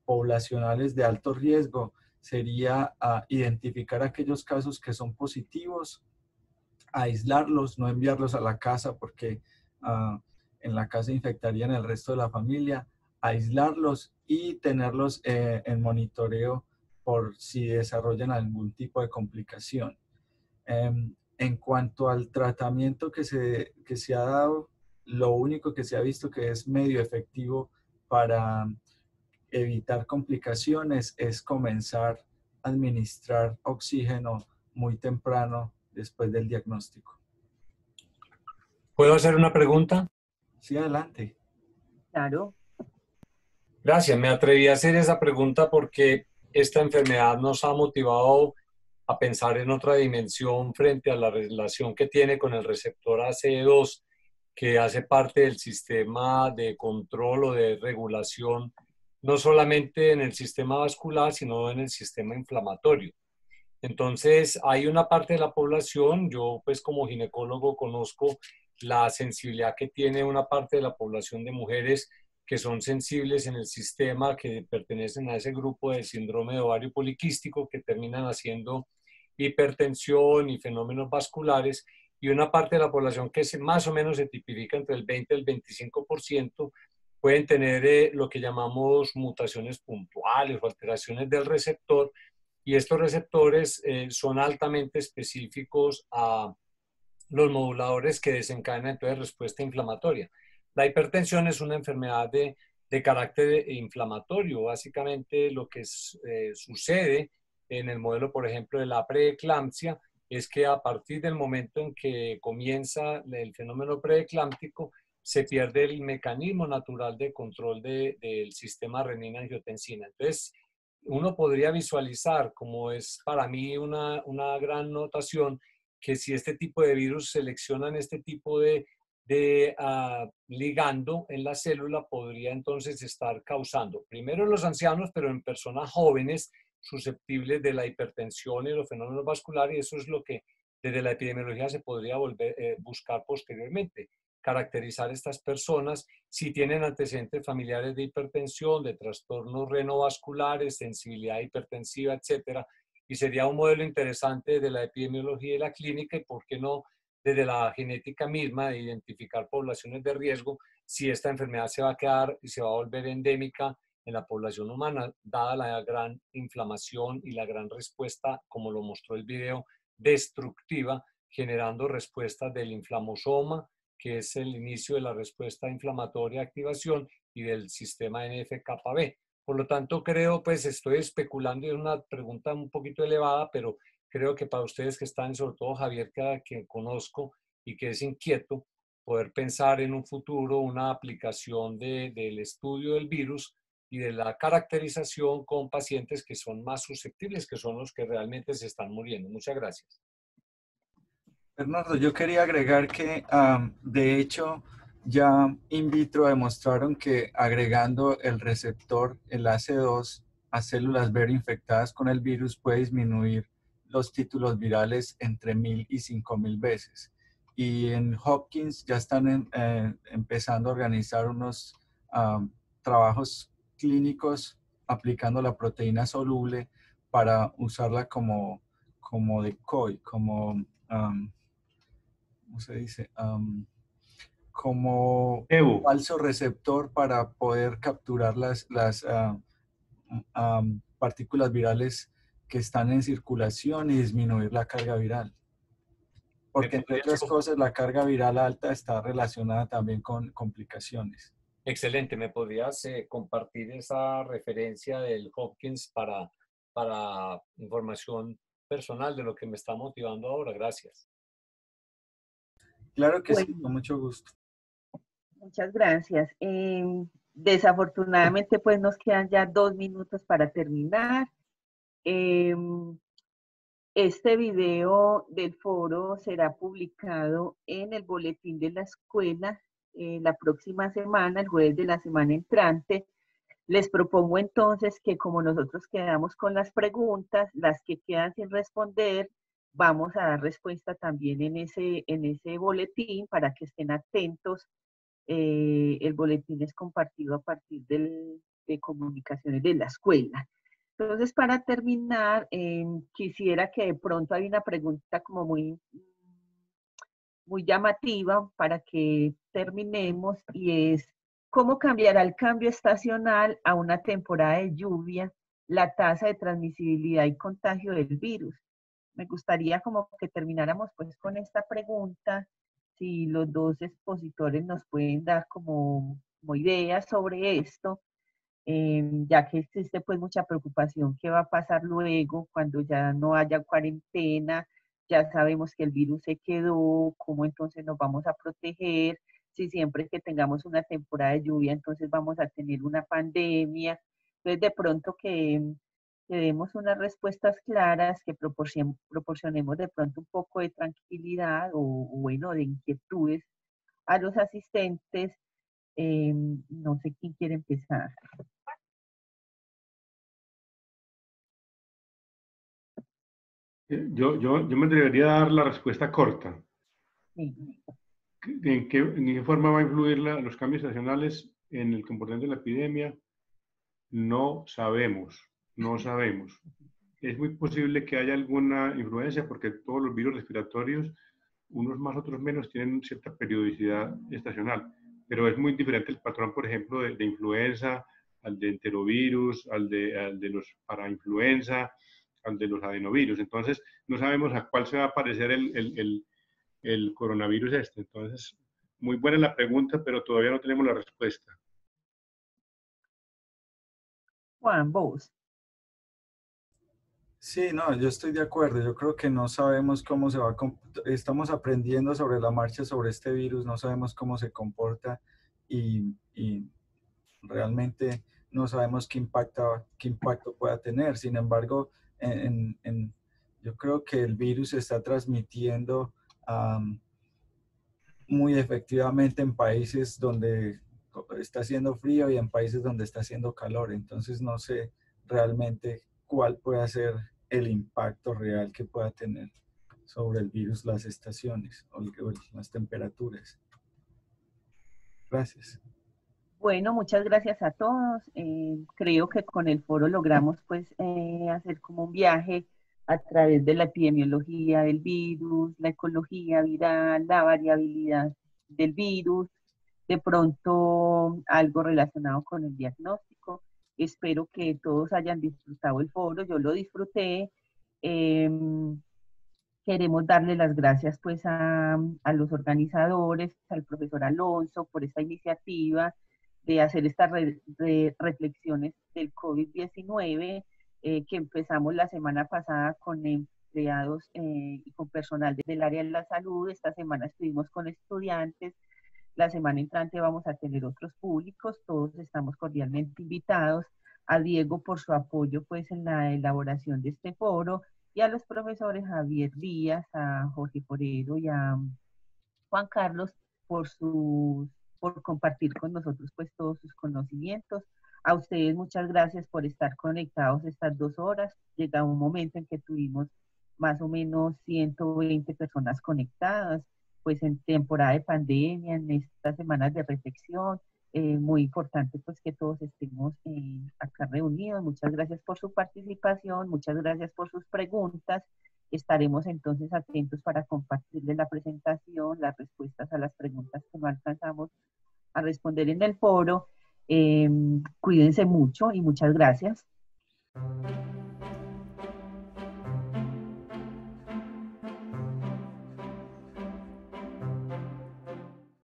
poblacionales de alto riesgo sería identificar aquellos casos que son positivos, aislarlos, no enviarlos a la casa porque en la casa infectarían el resto de la familia, aislarlos y tenerlos en monitoreo por si desarrollan algún tipo de complicación. En cuanto al tratamiento que se ha dado, lo único que se ha visto que es medio efectivo para evitar complicaciones es comenzar a administrar oxígeno muy temprano después del diagnóstico. ¿Puedo hacer una pregunta? Sí, adelante. Claro. Gracias, me atreví a hacer esa pregunta porque esta enfermedad nos ha motivado a pensar en otra dimensión frente a la relación que tiene con el receptor ACE2, que hace parte del sistema de control o de regulación, no solamente en el sistema vascular, sino en el sistema inflamatorio. Entonces, hay una parte de la población, yo pues como ginecólogo conozco la sensibilidad que tiene una parte de la población de mujeres que son sensibles en el sistema, que pertenecen a ese grupo de síndrome de ovario poliquístico, que terminan haciendo hipertensión y fenómenos vasculares, y una parte de la población que más o menos se tipifica entre el 20 y el 25%, pueden tener lo que llamamos mutaciones puntuales o alteraciones del receptor, y estos receptores son altamente específicos a los moduladores que desencadenan entonces respuesta inflamatoria. La hipertensión es una enfermedad de carácter inflamatorio. Básicamente lo que sucede en el modelo, por ejemplo, de la preeclampsia es que a partir del momento en que comienza el fenómeno preeclámptico, se pierde el mecanismo natural de control del sistema renina-angiotensina. Entonces, uno podría visualizar, como es para mí una gran notación, que si este tipo de virus seleccionan este tipo de ligando en la célula, podría entonces estar causando, primero en los ancianos, pero en personas jóvenes susceptibles de la hipertensión y los fenómenos vasculares, y eso es lo que desde la epidemiología se podría buscar posteriormente. Caracterizar estas personas si tienen antecedentes familiares de hipertensión, de trastornos renovasculares, sensibilidad hipertensiva, etcétera. Y sería un modelo interesante de la epidemiología y la clínica, y por qué no desde la genética misma de identificar poblaciones de riesgo si esta enfermedad se va a quedar y se va a volver endémica en la población humana, dada la gran inflamación y la gran respuesta, como lo mostró el video, destructiva, generando respuestas del inflamosoma, que es el inicio de la respuesta inflamatoria de activación, y del sistema NF-κB. Por lo tanto, creo, pues estoy especulando, y es una pregunta un poquito elevada, pero creo que para ustedes que están, sobre todo Javier, que conozco y que es inquieto, poder pensar en un futuro una aplicación del estudio del virus y de la caracterización con pacientes que son más susceptibles, que son los que realmente se están muriendo. Muchas gracias. Bernardo, yo quería agregar que de hecho ya in vitro demostraron que agregando el receptor, el AC2, a células ver infectadas con el virus puede disminuir los títulos virales entre 1000 y 5000 veces. Y en Hopkins ya están empezando a organizar unos trabajos clínicos aplicando la proteína soluble para usarla como decoy, como ¿cómo se dice? Como falso receptor para poder capturar las partículas virales que están en circulación y disminuir la carga viral. Porque entre otras cosas, la carga viral alta está relacionada también con complicaciones. Excelente. ¿Me podrías compartir esa referencia del Hopkins para información personal de lo que me está motivando ahora? Gracias. Claro que sí, con mucho gusto. Muchas gracias. Desafortunadamente, pues nos quedan ya 2 minutos para terminar. Este video del foro será publicado en el boletín de la escuela la próxima semana, el jueves de la semana entrante. Les propongo entonces que, como nosotros quedamos con las preguntas, las que quedan sin responder, vamos a dar respuesta también en ese boletín para que estén atentos. El boletín es compartido a partir de comunicaciones de la escuela. Entonces, para terminar, quisiera que de pronto hay una pregunta como muy llamativa para que terminemos, y es: ¿cómo cambiará el cambio estacional a una temporada de lluvia la tasa de transmisibilidad y contagio del virus? Me gustaría como que termináramos pues con esta pregunta, si los dos expositores nos pueden dar como ideas sobre esto, ya que existe pues mucha preocupación qué va a pasar luego cuando ya no haya cuarentena, ya sabemos que el virus se quedó, cómo entonces nos vamos a proteger, si siempre que tengamos una temporada de lluvia entonces vamos a tener una pandemia. Entonces de pronto que demos unas respuestas claras, que proporcionemos de pronto un poco de tranquilidad o bueno, de inquietudes a los asistentes. No sé quién quiere empezar. Yo me atrevería a dar la respuesta corta. Sí. ¿En qué forma va a influir los cambios estacionales en el comportamiento de la epidemia? No sabemos, no sabemos. Es muy posible que haya alguna influencia porque todos los virus respiratorios, unos más, otros menos, tienen cierta periodicidad estacional, pero es muy diferente el patrón, por ejemplo, de influenza, al de enterovirus, al de los parainfluenza, al de los adenovirus. Entonces, no sabemos a cuál se va a parecer el coronavirus este. Entonces, muy buena la pregunta, pero todavía no tenemos la respuesta. Juan, vos. Sí, no, yo estoy de acuerdo. Yo creo que no sabemos cómo se va a estamos aprendiendo sobre la marcha sobre este virus, no sabemos cómo se comporta y realmente no sabemos qué impacto pueda tener. Sin embargo, yo creo que el virus se está transmitiendo muy efectivamente en países donde está haciendo frío y en países donde está haciendo calor. Entonces no sé realmente cuál puede ser el impacto real que pueda tener sobre el virus las estaciones o las temperaturas. Gracias. Bueno, muchas gracias a todos. Creo que con el foro logramos pues hacer como un viaje a través de la epidemiología del virus, la ecología viral, la variabilidad del virus, de pronto algo relacionado con el diagnóstico. Espero que todos hayan disfrutado el foro, yo lo disfruté. Queremos darle las gracias pues a los organizadores, al profesor Alonso por esta iniciativa de hacer estas reflexiones del COVID-19 que empezamos la semana pasada con empleados y con personal del área de la salud. Esta semana estuvimos con estudiantes. La semana entrante vamos a tener otros públicos. Todos estamos cordialmente invitados. A Diego por su apoyo pues en la elaboración de este foro, y a los profesores Javier Díaz, a Jorge Forero y a Juan Carlos por compartir con nosotros pues todos sus conocimientos. A ustedes muchas gracias por estar conectados estas 2 horas. Llega un momento en que tuvimos más o menos 120 personas conectadas, pues en temporada de pandemia, en estas semanas de reflexión. Muy importante pues que todos estemos acá reunidos. Muchas gracias por su participación, muchas gracias por sus preguntas. Estaremos entonces atentos para compartirles la presentación, las respuestas a las preguntas que no alcanzamos a responder en el foro. Cuídense mucho y muchas gracias.